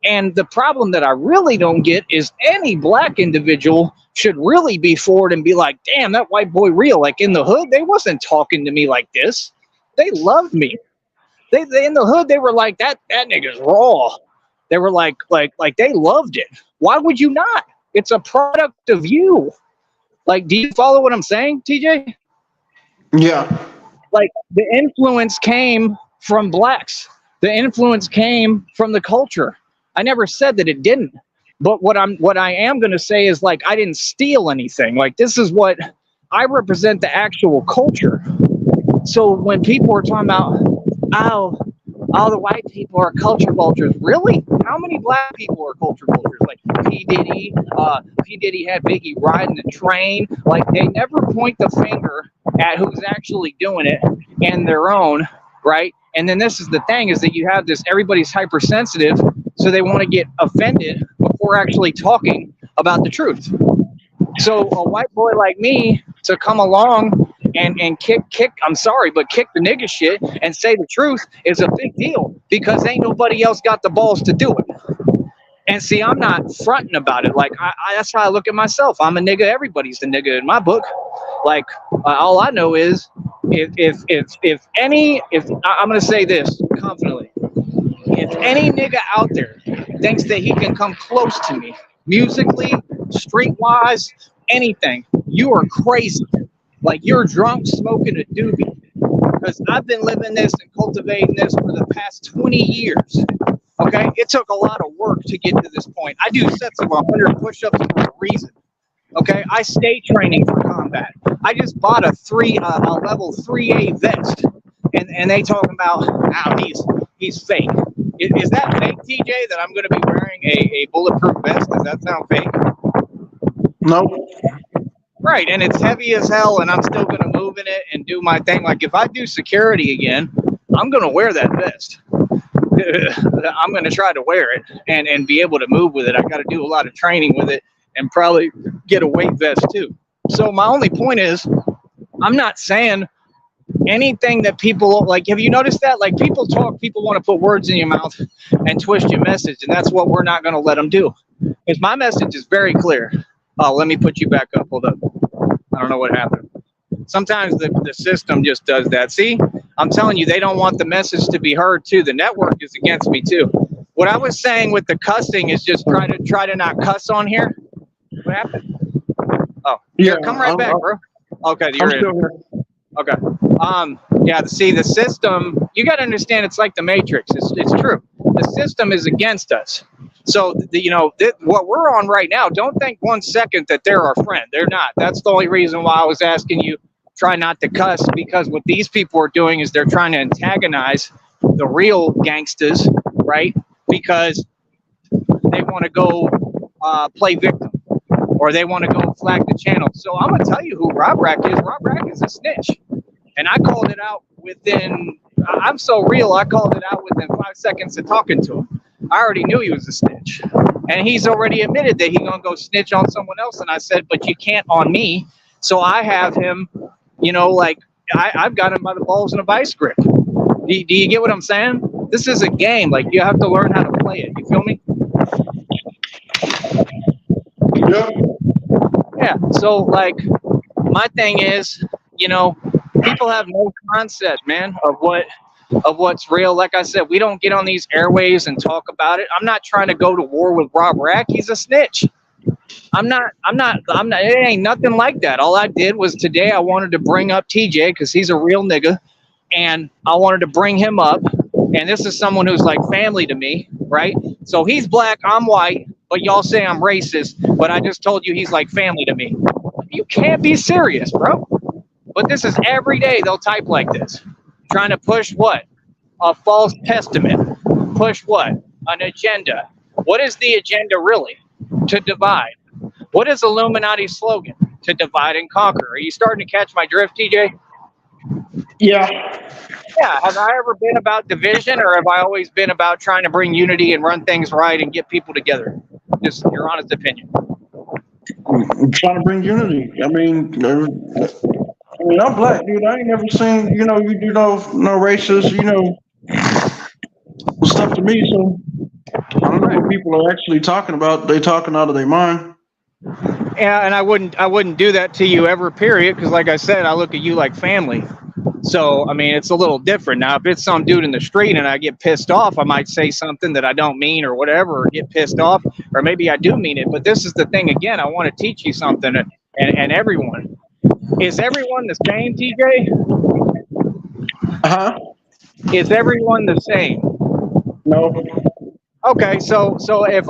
Speaker 3: And the problem that I really don't get is any black individual should really be forward and be like, damn, that white boy real. Like in the hood, they wasn't talking to me like this. They loved me. They in the hood, they were like, that nigga's raw. They were like they loved it. Why would you not? It's a product of you. Like, do you follow what I'm saying, TJ?
Speaker 2: Yeah.
Speaker 3: Like the influence came from blacks. The influence came from the culture. I never said that it didn't. But what I am going to say is like I didn't steal anything. Like this is what I represent, the actual culture. So when people are talking about, oh, all the white people are culture vultures, really? How many black people are culture vultures? Like P. Diddy had Biggie riding the train. Like they never point the finger at who's actually doing it and their own, right? And then this is the thing, is that you have this, everybody's hypersensitive, so they want to get offended before actually talking about the truth. So a white boy like me to come along and kick, I'm sorry, but kick the nigga shit and say the truth is a big deal, because ain't nobody else got the balls to do it. And see, I'm not fronting about it. Like that's how I look at myself. I'm a nigga. Everybody's the nigga in my book. Like all I know is if I'm gonna say this confidently, if any nigga out there thinks that he can come close to me musically, streetwise, anything, you are crazy. Like you're drunk smoking a doobie, because I've been living this and cultivating this for the past 20 years. Okay, it took a lot of work to get to this point. I do sets of 100 push-ups for a reason. Okay, I stay training for combat. I just bought a level 3A vest, and they talking about how he's fake. Is that fake, TJ? That I'm going to be wearing a bulletproof vest? Does that sound fake?
Speaker 2: Nope.
Speaker 3: Right, and it's heavy as hell, and I'm still going to move in it and do my thing. Like if I do security again, I'm going to wear that vest. I'm going to try to wear it and be able to move with it. I got to do a lot of training with it and probably get a weight vest too. So my only point is, I'm not saying anything that people like. Have you noticed that? Like people talk, people want to put words in your mouth and twist your message, and that's what we're not going to let them do. Because my message is very clear. Oh, let me put you back up. Hold up. I don't know what happened. Sometimes the system just does that. See, I'm telling you, they don't want the message to be heard too. The network is against me too. What I was saying with the cussing is just try to not cuss on here. What happened? Oh, yeah, come right back, bro. Okay, you're in. Okay. Yeah. See, the system. You got to understand. It's like the Matrix. It's true. The system is against us. So what we're on right now. Don't think 1 second that they're our friend. They're not. That's the only reason why I was asking you. Try not to cuss, because what these people are doing is they're trying to antagonize the real gangsters, right? Because they want to go play victim, or they want to go flag the channel. So I'm gonna tell you who Rob Rack is. Rob Rack is a snitch, and I called it out within. I'm so real. I called it out within 5 seconds of talking to him. I already knew he was a snitch, and he's already admitted that he's gonna go snitch on someone else. And I said, but you can't on me. So I have him. I've got him by the balls in a vice grip. Do you get what I'm saying? This is a game. Like, you have to learn how to play it. You feel me?
Speaker 2: Yeah.
Speaker 3: Yeah. So, like, my thing is, people have no concept, man, of what of what's real. Like I said, we don't get on these airwaves and talk about it. I'm not trying to go to war with Rob Rack. He's a snitch. I'm not, it ain't nothing like that. All I did was today I wanted to bring up TJ because he's a real nigga, and I wanted to bring him up. And this is someone who's like family to me, right? So he's black, I'm white, but y'all say I'm racist, but I just told you he's like family to me. You can't be serious, bro. But this is every day they'll type like this. Trying to push what? A false testament. Push what? An agenda. What is the agenda really? To divide. What is Illuminati's slogan? To divide and conquer. Are you starting to catch my drift, TJ?
Speaker 2: Yeah.
Speaker 3: Yeah. Have I ever been about division, or have I always been about trying to bring unity and run things right and get people together? Just your honest opinion.
Speaker 2: I'm trying to bring unity. I mean, I'm black, dude. I ain't never seen, you do no racist, stuff to me. So I don't know what people are actually talking about. They talking out of their mind.
Speaker 3: Yeah, and I wouldn't do that to you ever, period, because like I said, I look at you like family. So, I mean, it's a little different. Now, if it's some dude in the street and I get pissed off, I might say something that I don't mean or whatever, or get pissed off, or maybe I do mean it. But this is the thing, again, I want to teach you something, and everyone. Is everyone the same, TJ?
Speaker 2: Uh-huh.
Speaker 3: Is everyone the same?
Speaker 2: No.
Speaker 3: Okay, so if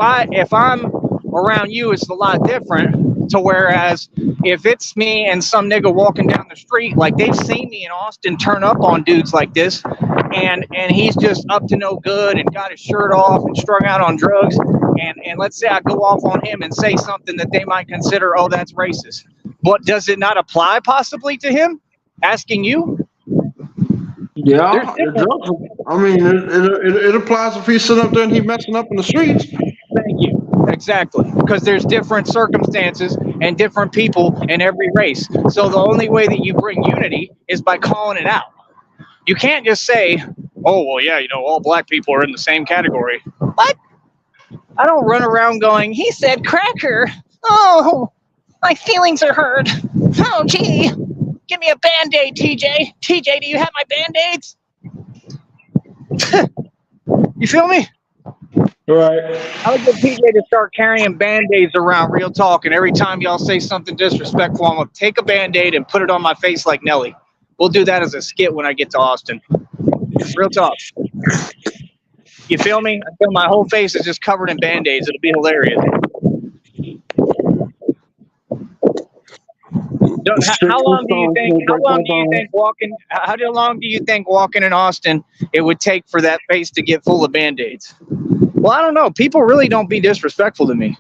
Speaker 3: I'm around you, it's a lot different. To whereas if it's me and some nigga walking down the street, like they've seen me in Austin turn up on dudes like this, and he's just up to no good and got his shirt off and strung out on drugs, and let's say I go off on him and say something that they might consider, oh, that's racist. But does it not apply possibly to him? Asking you?
Speaker 2: Yeah, I mean, it applies if he's sitting up there and he's messing up in the streets.
Speaker 3: Thank you. Exactly. Because there's different circumstances and different people in every race. So the only way that you bring unity is by calling it out. You can't just say, oh, well, yeah, all black people are in the same category. What? I don't run around going, he said cracker. Oh, my feelings are hurt. Oh, gee. Give me a Band-Aid, TJ. TJ, do you have my Band-Aids? You feel me?
Speaker 2: Right.
Speaker 3: I would get TJ to start carrying Band-Aids around, real talk, and every time y'all say something disrespectful, I'm going to take a Band-Aid and put it on my face like Nelly. We'll do that as a skit when I get to Austin. Real talk. You feel me? Until my whole face is just covered in Band-Aids. It'll be hilarious. How long do you think walking in Austin it would take for that face to get full of Band-Aids? Well, I don't know. People really don't be disrespectful to me.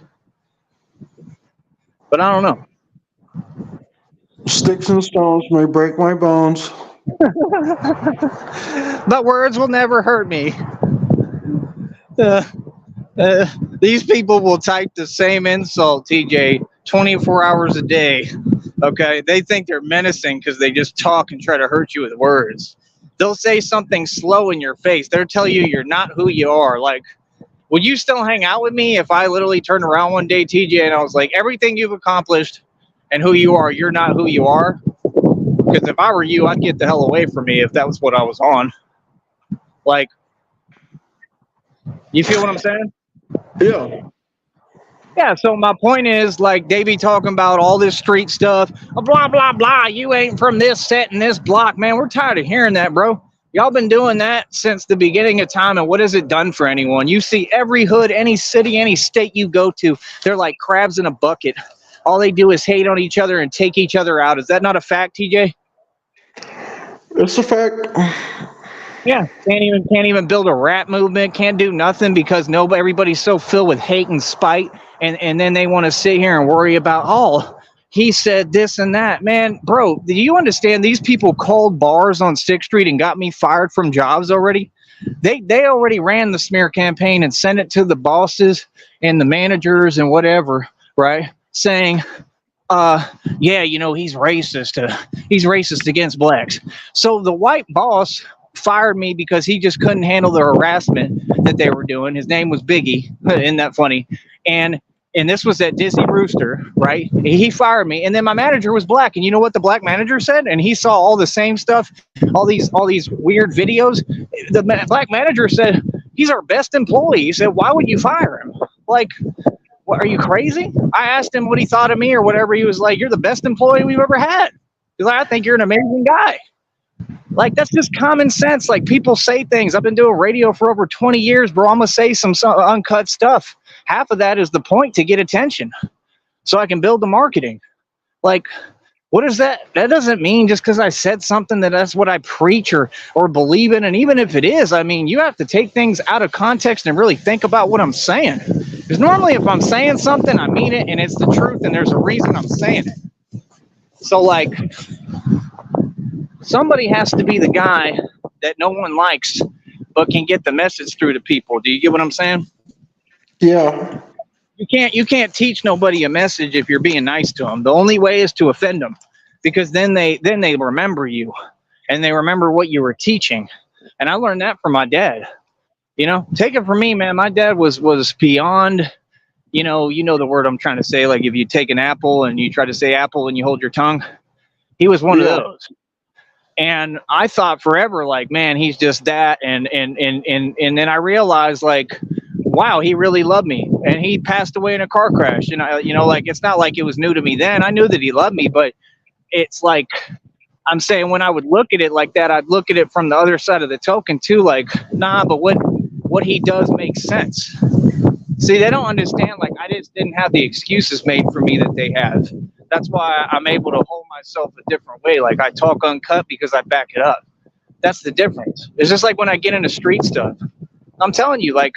Speaker 3: But I don't know.
Speaker 2: Sticks and stones may break my bones.
Speaker 3: But words will never hurt me. These people will type the same insult, TJ, 24 hours a day. Okay? They think they're menacing because they just talk and try to hurt you with words. They'll say something slow in your face. They'll tell you you're not who you are. Like, would you still hang out with me if I literally turned around one day, TJ, and I was like, everything you've accomplished and who you are, you're not who you are? Because if I were you, I'd get the hell away from me if that was what I was on. Like, you feel what I'm saying?
Speaker 2: Yeah.
Speaker 3: Yeah, so my point is, like, they be talking about all this street stuff, blah, blah, blah, you ain't from this set and this block. Man, we're tired of hearing that, bro. Y'all been doing that since the beginning of time, and what has it done for anyone? You see every hood, any city, any state you go to, they're like crabs in a bucket. All they do is hate on each other and take each other out. Is that not a fact, TJ?
Speaker 2: It's a fact.
Speaker 3: Yeah, can't even build a rap movement, can't do nothing because everybody's so filled with hate and spite, and then they want to sit here and worry about, oh, he said this and that. Man, bro, do you understand these people called bars on 6th Street and got me fired from jobs already? They already ran the smear campaign and sent it to the bosses and the managers and whatever, right? Saying, yeah, he's racist. He's racist against blacks. So the white boss fired me because he just couldn't handle the harassment that they were doing. His name was Biggie. Isn't that funny? And and this was at Disney Rooster, right? He fired me, and then my manager was black, and you know what the black manager said? And he saw all the same stuff, all these weird videos. The black manager said, he's our best employee. He said, why would you fire him? Like, what, are you crazy? I asked him what he thought of me or whatever. He was like, you're the best employee we've ever had. He's like, I think you're an amazing guy. Like, that's just common sense. Like, people say things. I've been doing radio for over 20 years, bro. I'm going to say some uncut stuff. Half of that is the point, to get attention so I can build the marketing. Like, what is that? That doesn't mean just because I said something that that's what I preach or believe in. And even if it is, I mean, you have to take things out of context and really think about what I'm saying. Because normally if I'm saying something, I mean it and it's the truth and there's a reason I'm saying it. So, like, somebody has to be the guy that no one likes but can get the message through to people. Do you get what I'm saying?
Speaker 2: Yeah.
Speaker 3: You can't teach nobody a message if you're being nice to them. The only way is to offend them, because then they remember you and they remember what you were teaching. And I learned that from my dad. You know, take it from me, man. My dad was beyond, you know the word I'm trying to say. Like, if you take an apple and you try to say apple and you hold your tongue, he was one of those. And I thought forever, like, man, he's just that. And then I realized, like, wow, he really loved me, and he passed away in a car crash. And like, it's not like it was new to me then. I knew that he loved me, but it's like, I'm saying, when I would look at it like that, I'd look at it from the other side of the token too. Like, nah, but what he does makes sense. See, they don't understand. Like, I just didn't have the excuses made for me that they have. That's why I'm able to hold myself a different way. Like, I talk uncut because I back it up. That's the difference. It's just like when I get into street stuff. I'm telling you, like,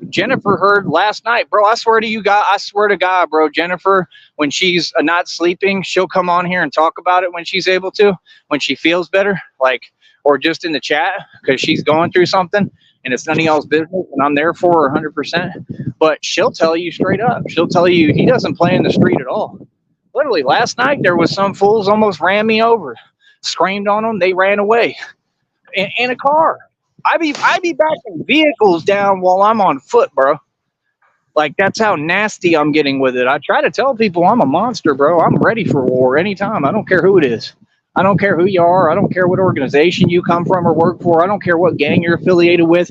Speaker 3: Jennifer heard last night, bro. I swear to God, bro. Jennifer, when she's not sleeping, she'll come on here and talk about it when she's able to, when she feels better, like, or just in the chat because she's going through something and it's none of y'all's business and I'm there for her 100%. But she'll tell you straight up. She'll tell you he doesn't play in the street at all. Literally, last night there was some fools almost ran me over, screamed on them. They ran away in a car. I be backing vehicles down while I'm on foot, bro. Like, that's how nasty I'm getting with it. I try to tell people I'm a monster, bro. I'm ready for war anytime. I don't care who it is. I don't care who you are. I don't care what organization you come from or work for. I don't care what gang you're affiliated with.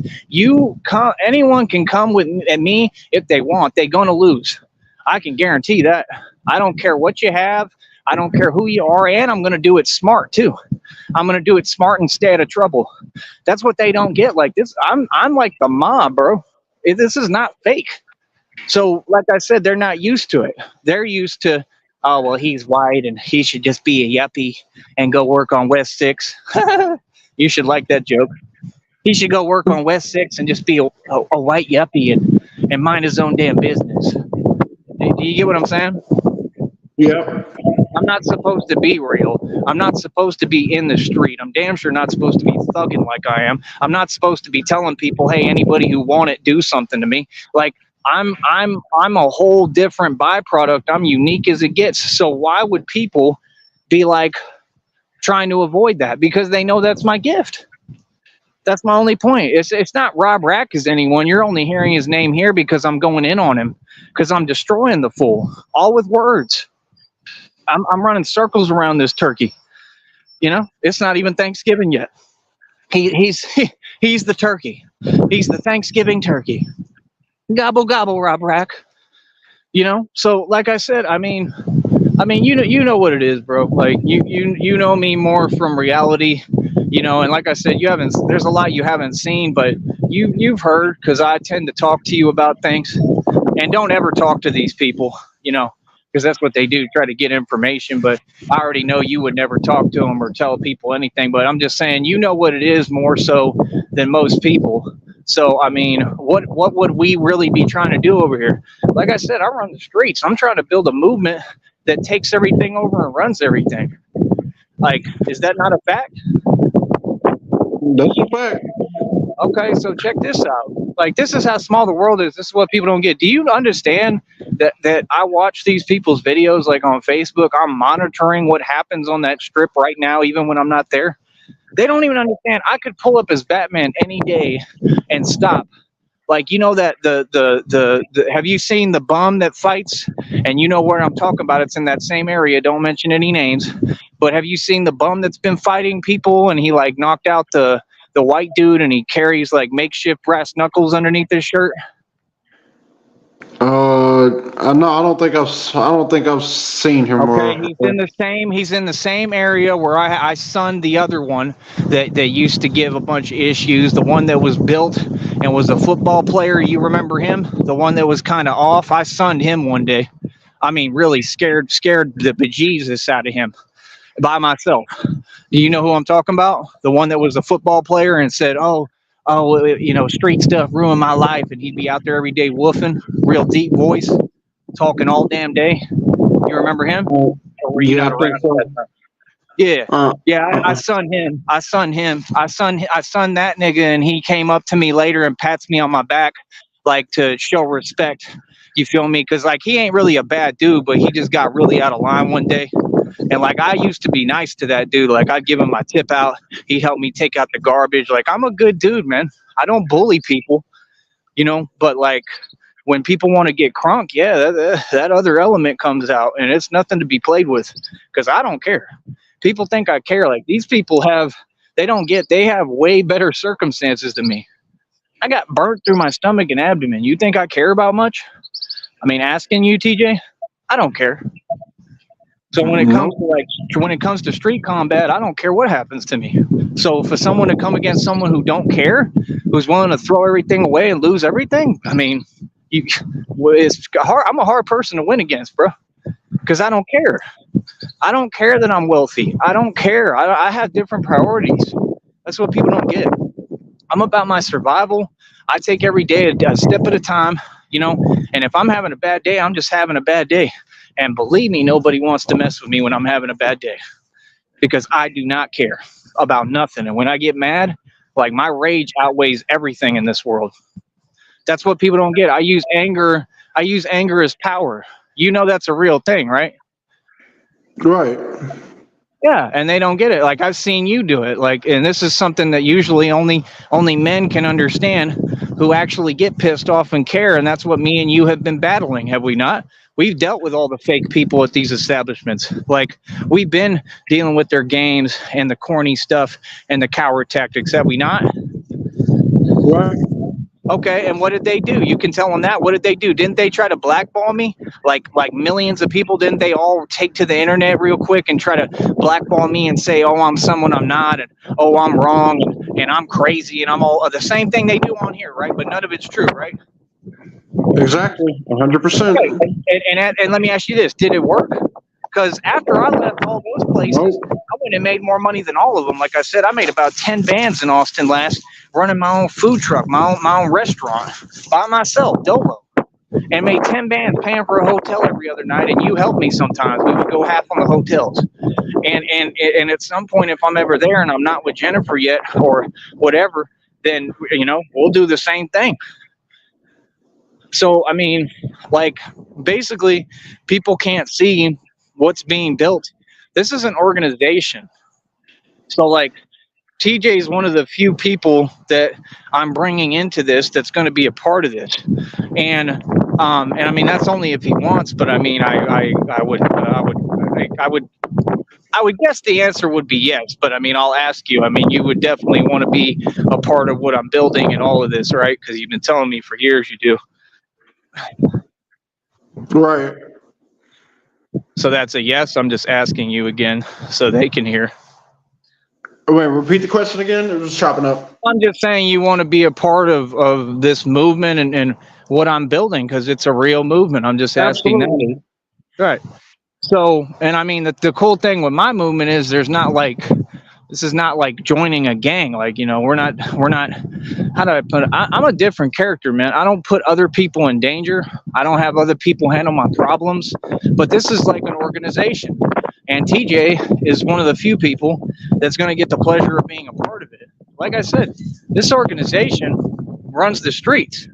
Speaker 3: Anyone can come at me if they want. They're going to lose. I can guarantee that. I don't care what you have. I don't care who you are, and I'm going to do it smart too. I'm going to do it smart and stay out of trouble. That's what they don't get. Like this, I'm like the mob, bro. This is not fake. So, like I said, they're not used to it. They're used to, oh, well, he's white and he should just be a yuppie and go work on West 6. You should like that joke. He should go work on West 6 and just be a white yuppie and mind his own damn business. Do you get what I'm saying?
Speaker 2: Yeah.
Speaker 3: I'm not supposed to be real. I'm not supposed to be in the street. I'm damn sure not supposed to be thugging like I am. I'm not supposed to be telling people, hey, anybody who want it, do something to me. Like, I'm a whole different byproduct. I'm unique as it gets. So why would people be like trying to avoid that? Because they know that's my gift. That's my only point. It's not Rob Rack as anyone. You're only hearing his name here because I'm going in on him, because I'm destroying the fool, all with words. I'm running circles around this turkey. You know, it's not even Thanksgiving yet. He's the turkey. He's the Thanksgiving turkey. Gobble gobble, Rob Rack. You know, so like I said, I mean, you know what it is, bro. Like you know me more from reality, you know, and like I said, there's a lot you haven't seen, but you've heard, because I tend to talk to you about things. And don't ever talk to these people, you know, because that's what they do, try to get information. But I already know you would never talk to them or tell people anything. But I'm just saying, you know what it is more so than most people. So, I mean, what would we really be trying to do over here? Like I said, I run the streets. I'm trying to build a movement that takes everything over and runs everything. Like, is that not a fact?
Speaker 2: That's a fact.
Speaker 3: Okay, so check this out. Like, this is how small the world is. This is what people don't get. Do you understand that I watch these people's videos, like on Facebook? I'm monitoring what happens on that strip right now, even when I'm not there. They don't even understand. I could pull up as Batman any day and stop Like, you know that the have you seen the bum that fights? And you know where I'm talking about. It's in that same area. Don't mention any names. But have you seen the bum that's been fighting people and he like knocked out the white dude and he carries like makeshift brass knuckles underneath his shirt?
Speaker 4: No, I don't think I've seen him.
Speaker 3: Okay, he's in the same area where I sunned the other one that used to give a bunch of issues. The one that was built and was a football player. You remember him? The one that was kind of off. I sunned him one day. I mean, really scared the bejesus out of him by myself. Do you know who I'm talking about? The one that was a football player and said, "Oh, you know, street stuff ruined my life," and he'd be out there every day woofing, real deep voice, talking all damn day. You remember him? Or were you not around? Yeah, I sunned him. I sunned that nigga, and he came up to me later and pats me on my back, like to show respect. You feel me? Because like he ain't really a bad dude, but he just got really out of line one day. And like I used to be nice to that dude. Like I'd give him my tip out. He helped me take out the garbage. Like I'm a good dude, man. I don't bully people, you know. But like when people want to get crunk, yeah, that other element comes out, and it's nothing to be played with. Because I don't care. People think I care. Like these people they have way better circumstances than me. I got burnt through my stomach and abdomen. You think I care about much? I mean, asking you, TJ, I don't care. So when it comes to street combat, I don't care what happens to me. So for someone to come against someone who don't care, who's willing to throw everything away and lose everything, I mean, it's hard. I'm a hard person to win against, bro, because I don't care. I don't care that I'm wealthy. I don't care. I have different priorities. That's what people don't get. I'm about my survival. I take every day a step at a time, you know, and if I'm having a bad day, I'm just having a bad day. And believe me, nobody wants to mess with me when I'm having a bad day because I do not care about nothing. And when I get mad, like my rage outweighs everything in this world. That's what people don't get. I use anger as power. You know, that's a real thing, right?
Speaker 4: Right.
Speaker 3: Yeah, and they don't get it. Like I've seen you do it. Like, and this is something that usually only men can understand who actually get pissed off and care. And that's what me and you have been battling, have we not? We've dealt with all the fake people at these establishments. Like we've been dealing with their games and the corny stuff and the coward tactics, have we not?
Speaker 4: Right.
Speaker 3: Okay, and what did they do? You can tell them that. What did they do? Didn't they try to blackball me? Like millions of people, didn't they all take to the internet real quick and try to blackball me and say, oh, I'm someone I'm not, and oh, I'm wrong, and I'm crazy, and I'm all the same thing they do on here, right? But none of it's true, right?
Speaker 4: Exactly, 100%.
Speaker 3: Okay. And let me ask you this: did it work? Because after I left all those places, I went and made more money than all of them. Like I said, I made about 10 bands in Austin last, running my own food truck, my own restaurant by myself, Dolo, and made 10 bands paying for a hotel every other night. And you helped me sometimes. We would go half on the hotels. And at some point, if I'm ever there and I'm not with Jennifer yet or whatever, then, you know, we'll do the same thing. So, I mean, like, basically, people can't see what's being built. This is an organization. So, like, TJ is one of the few people that I'm bringing into this that's going to be a part of this. And I mean, that's only if he wants, but I mean, I would guess the answer would be yes, but I mean, I'll ask you. I mean, you would definitely want to be a part of what I'm building and all of this, right? Because you've been telling me for years you do.
Speaker 4: Right.
Speaker 3: So that's a yes. I'm just asking you again so they can hear.
Speaker 4: Wait, repeat the question again. It was chopping up.
Speaker 3: I'm just saying you want to be a part of this movement and what I'm building because it's a real movement. I'm just asking that. Right. So, and I mean, the cool thing with my movement is this is not like joining a gang. Like, you know, we're not, how do I put it? I'm a different character, man. I don't put other people in danger. I don't have other people handle my problems, but this is like an organization. And TJ is one of the few people that's going to get the pleasure of being a part of it. Like I said, this organization runs the streets,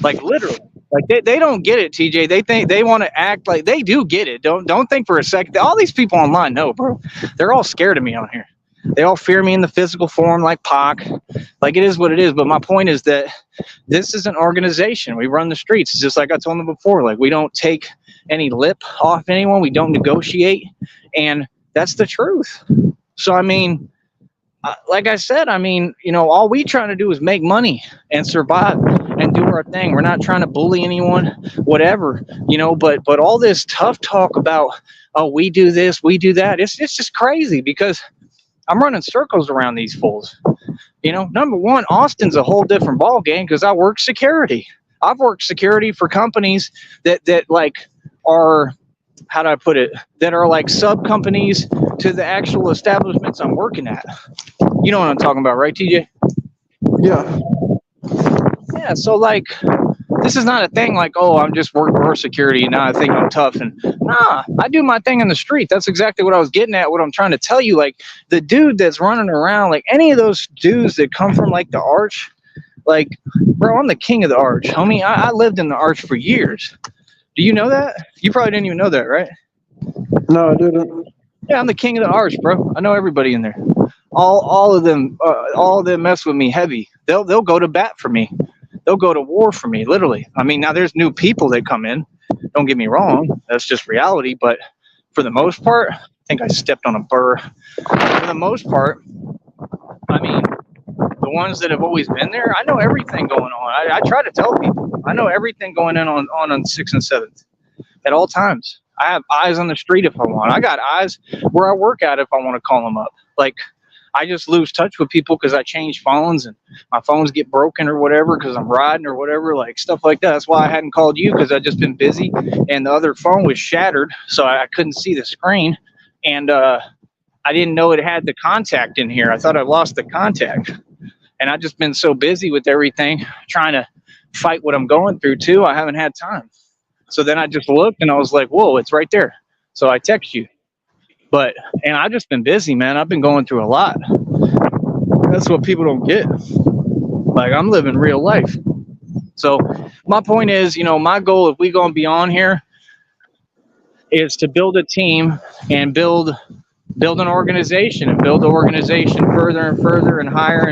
Speaker 3: like literally. Like they don't get it, TJ. They think they want to act like they do get it. Don't think for a second. All these people online know, bro. They're all scared of me on here. They all fear me in the physical form, like Pac. Like, it is what it is. But my point is that this is an organization. We run the streets. It's just like I told them before. Like, we don't take any lip off anyone. We don't negotiate. And that's the truth. So, I mean, like I said, I mean, you know, all we trying to do is make money and survive and do our thing. We're not trying to bully anyone, whatever, you know, but all this tough talk about, oh, we do this, we do that. It's just crazy because I'm running circles around these fools. You know, number one, Austin's a whole different ball game because I work security. I've worked security for companies that like are, how do I put it, that are like sub companies to the actual establishments I'm working at. You know what I'm talking about, right, TJ?
Speaker 4: Yeah.
Speaker 3: Yeah, so like, this is not a thing like, oh, I'm just working for security and now I think I'm tough. And nah, I do my thing in the street. That's exactly what I was getting at, what I'm trying to tell you. Like, the dude that's running around, like any of those dudes that come from like the Arch, like, bro, I'm the king of the Arch, homie. I lived in the Arch for years. Do you know that? You probably didn't even know that, right?
Speaker 4: No, I didn't.
Speaker 3: Yeah, I'm the king of the Arch, bro. I know everybody in there. All of them mess with me heavy. They'll go to bat for me. They'll go to war for me, literally. I mean, now there's new people that come in. Don't get me wrong. That's just reality. But for the most part, I think I stepped on a burr. For the most part, I mean, the ones that have always been there, I know everything going on. I try to tell people. I know everything going on 6th and 7th at all times. I have eyes on the street if I want. I got eyes where I work at if I want to call them up. Like, I just lose touch with people because I change phones and my phones get broken or whatever because I'm riding or whatever, like stuff like that. That's why I hadn't called you, because I've just been busy and the other phone was shattered, so I couldn't see the screen. And I didn't know it had the contact in here. I thought I lost the contact. And I've just been so busy with everything, trying to fight what I'm going through too. I haven't had time. So then I just looked and I was like, whoa, it's right there. So I text you. And I've just been busy, man. I've been going through a lot. That's what people don't get. Like, I'm living real life. So my point is, you know, my goal, if we gonna be on here, is to build a team and build an organization and build the organization further and further and higher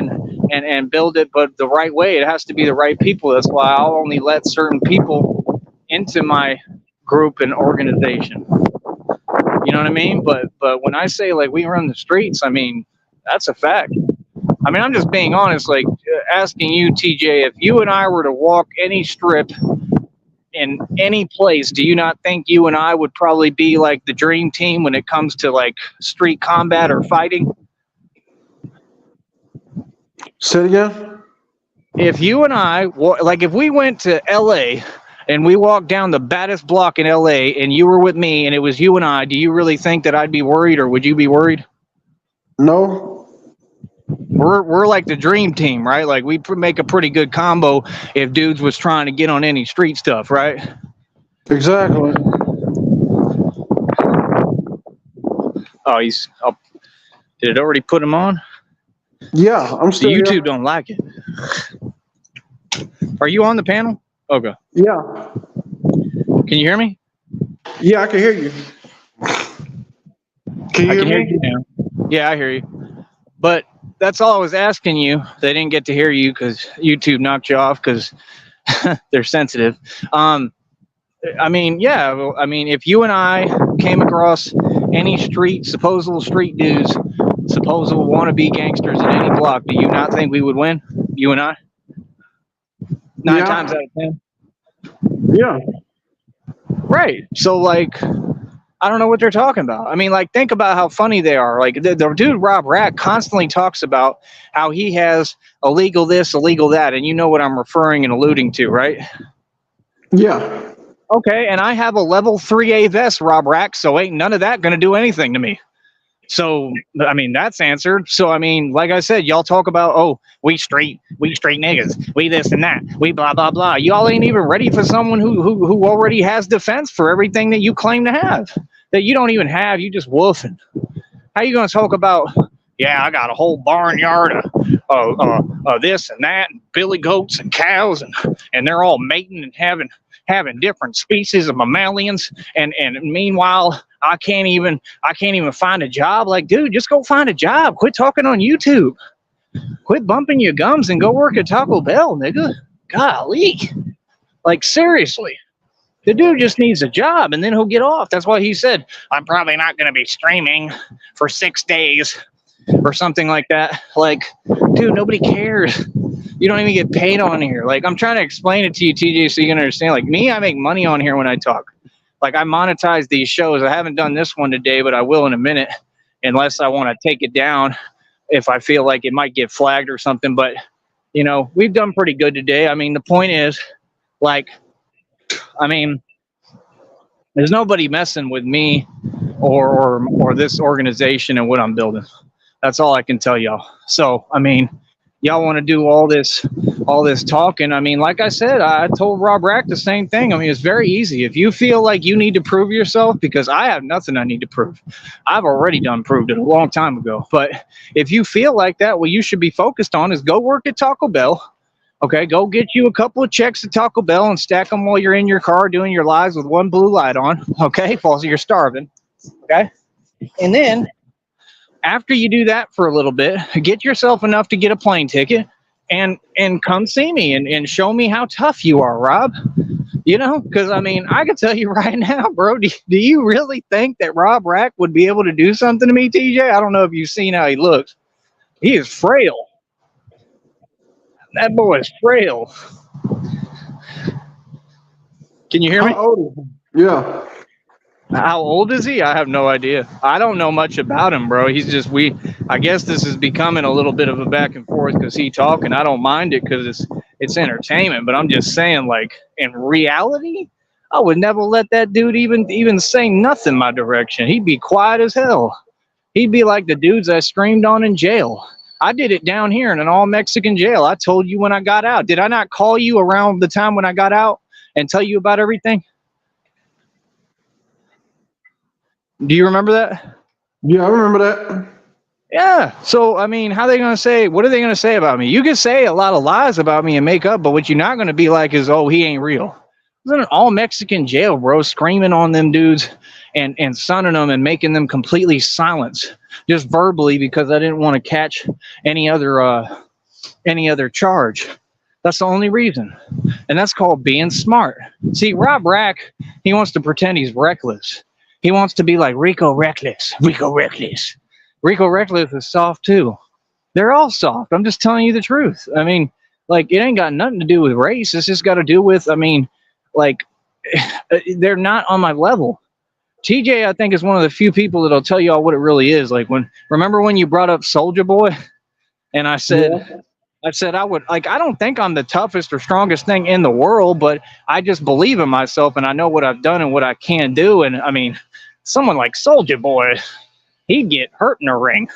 Speaker 3: and build it, but the right way. It has to be the right people. That's why I'll only let certain people into my group and organization. You know what I mean? But when I say like we run the streets, I mean, that's a fact. I mean, I'm just being honest, like asking you, TJ, if you and I were to walk any strip in any place, do you not think you and I would probably be like the dream team when it comes to like street combat or fighting?
Speaker 4: Say it again?
Speaker 3: If you and I, like if we went to LA and we walked down the baddest block in LA and you were with me and it was you and I, do you really think that I'd be worried, or would you be worried?
Speaker 4: No.
Speaker 3: We're like the dream team, right? Like we make a pretty good combo if dudes was trying to get on any street stuff, right?
Speaker 4: Exactly.
Speaker 3: Oh, did it already put him on?
Speaker 4: Yeah, I'm still
Speaker 3: YouTube
Speaker 4: here.
Speaker 3: don't like it. Are you on the panel? Okay.
Speaker 4: Yeah.
Speaker 3: Can you hear me?
Speaker 4: Yeah, I can hear you. Can you
Speaker 3: I
Speaker 4: hear
Speaker 3: can hear
Speaker 4: me?
Speaker 3: you now. Yeah, I hear you. But that's all I was asking you. They didn't get to hear you because YouTube knocked you off because they're sensitive. I mean, yeah. Well, I mean, if you and I came across any supposable street dudes, supposable wannabe gangsters in any block, do you not think we would win? You and I? 9 times out of 10.
Speaker 4: Yeah.
Speaker 3: Right. So, like, I don't know what they're talking about. I mean, like, think about how funny they are. Like, the dude Rob Rack constantly talks about how he has illegal this, illegal that, and you know what I'm referring and alluding to, right?
Speaker 4: Yeah.
Speaker 3: Okay, and I have a level 3A vest, Rob Rack, so ain't none of that going to do anything to me. So, I mean, that's answered. So, I mean, like I said, y'all talk about, oh, we street niggas, we this and that, we blah, blah, blah. Y'all ain't even ready for someone who already has defense for everything that you claim to have, that you don't even have, you just woofing. How you going to talk about, yeah, I got a whole barnyard of this and that, and billy goats and cows, and they're all mating and having different species of mammalians, and meanwhile I can't even find a job. Like, dude, just go find a job. Quit talking on YouTube. Quit bumping your gums and go work at Taco Bell, nigga. Golly. Like, seriously. The dude just needs a job and then he'll get off. That's why he said, I'm probably not going to be streaming for 6 days or something like that. Like, dude, nobody cares. You don't even get paid on here. Like, I'm trying to explain it to you, TJ, so you can understand. Like, me, I make money on here when I talk. Like, I monetize these shows. I haven't done this one today, but I will in a minute, unless I want to take it down if I feel like it might get flagged or something. But, you know, we've done pretty good today. I mean, the point is, like, I mean, there's nobody messing with me or this organization and what I'm building. That's all I can tell y'all. So, I mean, y'all want to do all this talking. I mean, like I said, I told Rob Rack the same thing. I mean, it's very easy. If you feel like you need to prove yourself, because I have nothing I need to prove. I've already proved it a long time ago. But if you feel like that, what you should be focused on is go work at Taco Bell. Okay, go get you a couple of checks at Taco Bell and stack them while you're in your car doing your lives with one blue light on. Okay, while you're starving. Okay, and then after you do that for a little bit, get yourself enough to get a plane ticket and come see me and show me how tough you are, Rob. You know, because I mean, I can tell you right now, bro, do you really think that Rob Rack would be able to do something to me, TJ? I don't know if you've seen how he looks. He is frail. That boy is frail. Can you hear me?
Speaker 4: How old is he? Yeah.
Speaker 3: How old is he? I have no idea. I don't know much about him, bro. He's just, I guess this is becoming a little bit of a back and forth because he talking. I don't mind it because it's entertainment, but I'm just saying, like, in reality, I would never let that dude even say nothing my direction. He'd be quiet as hell. He'd be like the dudes I streamed on in jail. I did it down here in an all-Mexican jail. I told you when I got out. Did I not call you around the time when I got out and tell you about everything? Do you remember that?
Speaker 4: Yeah, I remember that.
Speaker 3: Yeah. So, I mean, what are they going to say about me? You can say a lot of lies about me and make up, but what you're not going to be like is, oh, he ain't real. I was in an all-Mexican jail, bro, screaming on them dudes and sunning them and making them completely silent, just verbally, because I didn't want to catch any other charge. That's the only reason. And that's called being smart. See, Rob Rack, he wants to pretend he's reckless. He wants to be like Rico Reckless. Rico Reckless. Rico Reckless is soft too. They're all soft. I'm just telling you the truth. I mean, like, it ain't got nothing to do with race. It's just got to do with, I mean, like, they're not on my level. TJ, I think, is one of the few people that'll tell y'all what it really is. Like, remember when you brought up Soulja Boy? And I said, I would, like, I don't think I'm the toughest or strongest thing in the world, but I just believe in myself and I know what I've done and what I can do. And I mean, someone like Soulja Boy, he'd get hurt in a ring.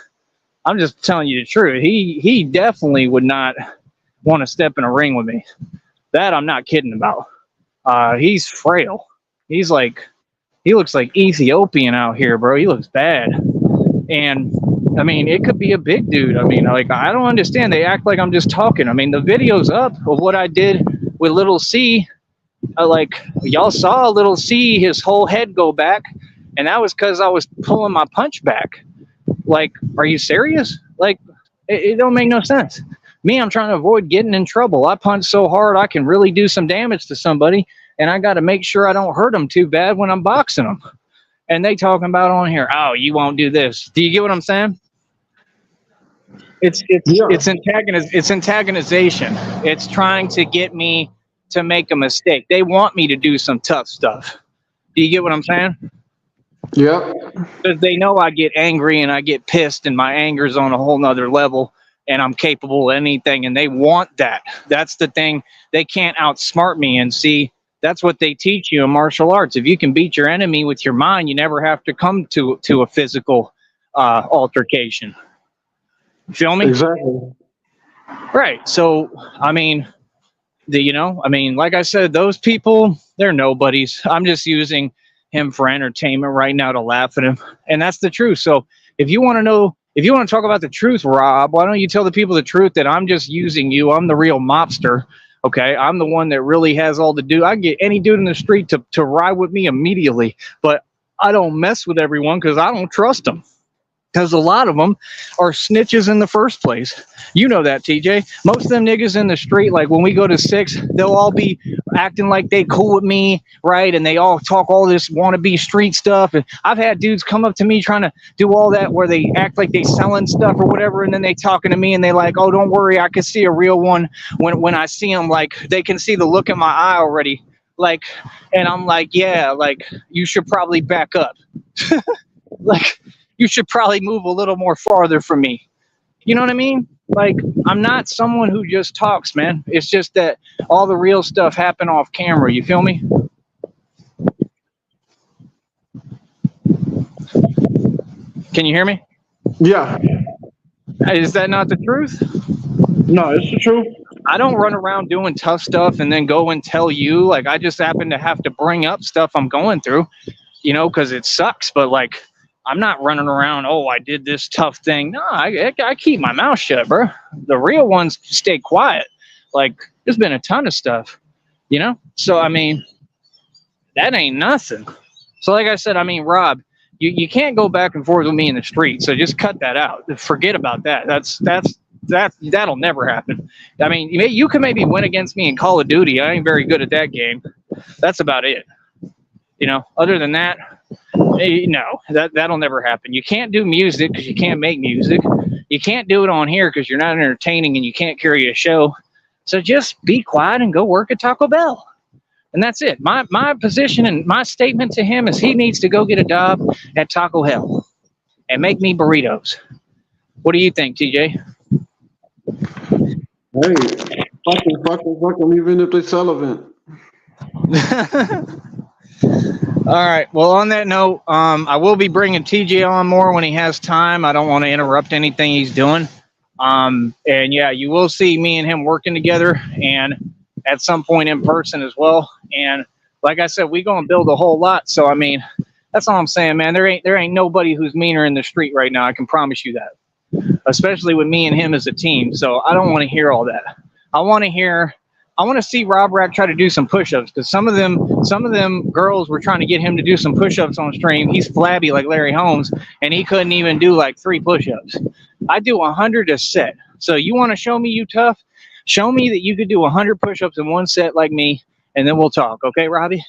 Speaker 3: I'm just telling you the truth. He definitely would not want to step in a ring with me. That I'm not kidding about. He's frail. He looks like Ethiopian out here, bro. He looks bad. And I mean, it could be a big dude. I mean, like, I don't understand. They act like I'm just talking. I mean, the video's up of what I did with Little C. Like, y'all saw Little C, his whole head go back. And that was because I was pulling my punch back. Like, are you serious? Like, it don't make no sense. Me, I'm trying to avoid getting in trouble. I punch so hard I can really do some damage to somebody. And I got to make sure I don't hurt them too bad when I'm boxing them. And they talking about on here, oh, you won't do this. Do you get what I'm saying? It's antagonization. It's trying to get me to make a mistake. They want me to do some tough stuff. Do you get what I'm saying?
Speaker 4: Yeah.
Speaker 3: Because they know I get angry and I get pissed and my anger's on a whole nother level and I'm capable of anything, and they want that. That's the thing. They can't outsmart me. And see, that's what they teach you in martial arts. If you can beat your enemy with your mind, you never have to come to a physical altercation. You feel me?
Speaker 4: Exactly.
Speaker 3: Right. So, I mean, like I said, those people, they're nobodies. I'm just using him for entertainment right now to laugh at him. And that's the truth. So if you want to talk about the truth, Rob, why don't you tell the people the truth that I'm just using you? I'm the real mobster. Okay, I'm the one that really has all the dude. I can get any dude in the street to ride with me immediately. But I don't mess with everyone because I don't trust them. Because a lot of them are snitches in the first place. You know that, TJ. Most of them niggas in the street, like when we go to 6, they'll all be acting like they cool with me, right? And they all talk all this wannabe street stuff. And I've had dudes come up to me trying to do all that where they act like they selling stuff or whatever, and then they talking to me and they like, oh, don't worry, I can see a real one when I see them. Like they can see the look in my eye already. Like, and I'm like, yeah, like you should probably back up. Like, you should probably move a little more farther from me. You know what I mean? Like, I'm not someone who just talks, man. It's just that all the real stuff happened off camera. You feel me? Can you hear me?
Speaker 4: Yeah.
Speaker 3: Is that not the truth?
Speaker 4: No, it's the truth.
Speaker 3: I don't run around doing tough stuff and then go and tell you. Like, I just happen to have to bring up stuff I'm going through, you know, because it sucks. But, like, I'm not running around, oh, I did this tough thing. No, I keep my mouth shut, bro. The real ones stay quiet. Like, there's been a ton of stuff, you know? So, I mean, that ain't nothing. So, like I said, I mean, Rob, you can't go back and forth with me in the street. So just cut that out. Forget about that. That'll never happen. I mean, you can maybe win against me in Call of Duty. I ain't very good at that game. That's about it. You know, other than that, no, that'll never happen. You can't do music because you can't make music. You can't do it on here because you're not entertaining and you can't carry a show. So just be quiet and go work at Taco Bell. And that's it. My position and my statement to him is he needs to go get a job at Taco Hell and make me burritos. What do you think, TJ?
Speaker 4: Hey, fuck them, even if they relevant.
Speaker 3: All right. Well, on that note, I will be bringing TJ on more when he has time. I don't want to interrupt anything he's doing. And yeah, you will see me and him working together and at some point in person as well. And like I said, we gonna build a whole lot. So I mean, that's all I'm saying, man. There ain't nobody who's meaner in the street right now. I can promise you that. Especially with me and him as a team. So I don't want to hear all that. I want to see Rob Rack try to do some push-ups because some of them girls were trying to get him to do some push-ups on stream. He's flabby like Larry Holmes, and he couldn't even do like 3 push-ups. I do 100 a set. So you want to show me you tough? Show me that you could do 100 push-ups in 1 set like me, and then we'll talk. Okay, Robbie?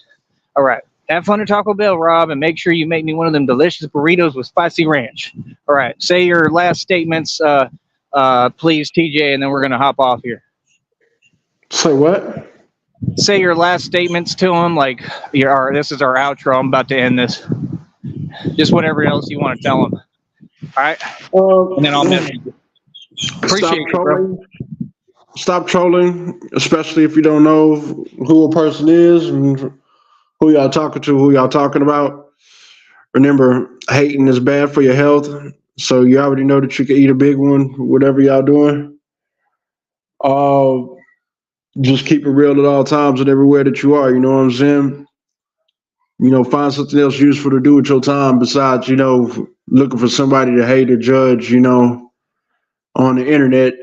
Speaker 3: All right. Have fun at Taco Bell, Rob, and make sure you make me one of them delicious burritos with spicy ranch. All right. Say your last statements, please, TJ, and then we're going to hop off here.
Speaker 4: Say what?
Speaker 3: Say your last statements to him, like, this is our outro. I'm about to end this. Just whatever else you want to tell him. All right? And then I'll message you. Appreciate you, bro.
Speaker 4: Stop trolling, especially if you don't know who a person is and who y'all talking to, who y'all talking about. Remember, hating is bad for your health. So you already know that you can eat a big one, whatever y'all doing. Just keep it real at all times and everywhere that you are. You know what I'm saying? You know, find something else useful to do with your time besides, you know, looking for somebody to hate or judge, you know, on the internet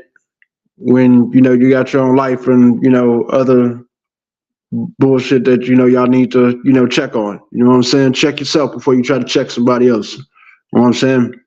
Speaker 4: when, you know, you got your own life and, you know, other bullshit that, you know, y'all need to, you know, check on. You know what I'm saying? Check yourself before you try to check somebody else. You know what I'm saying?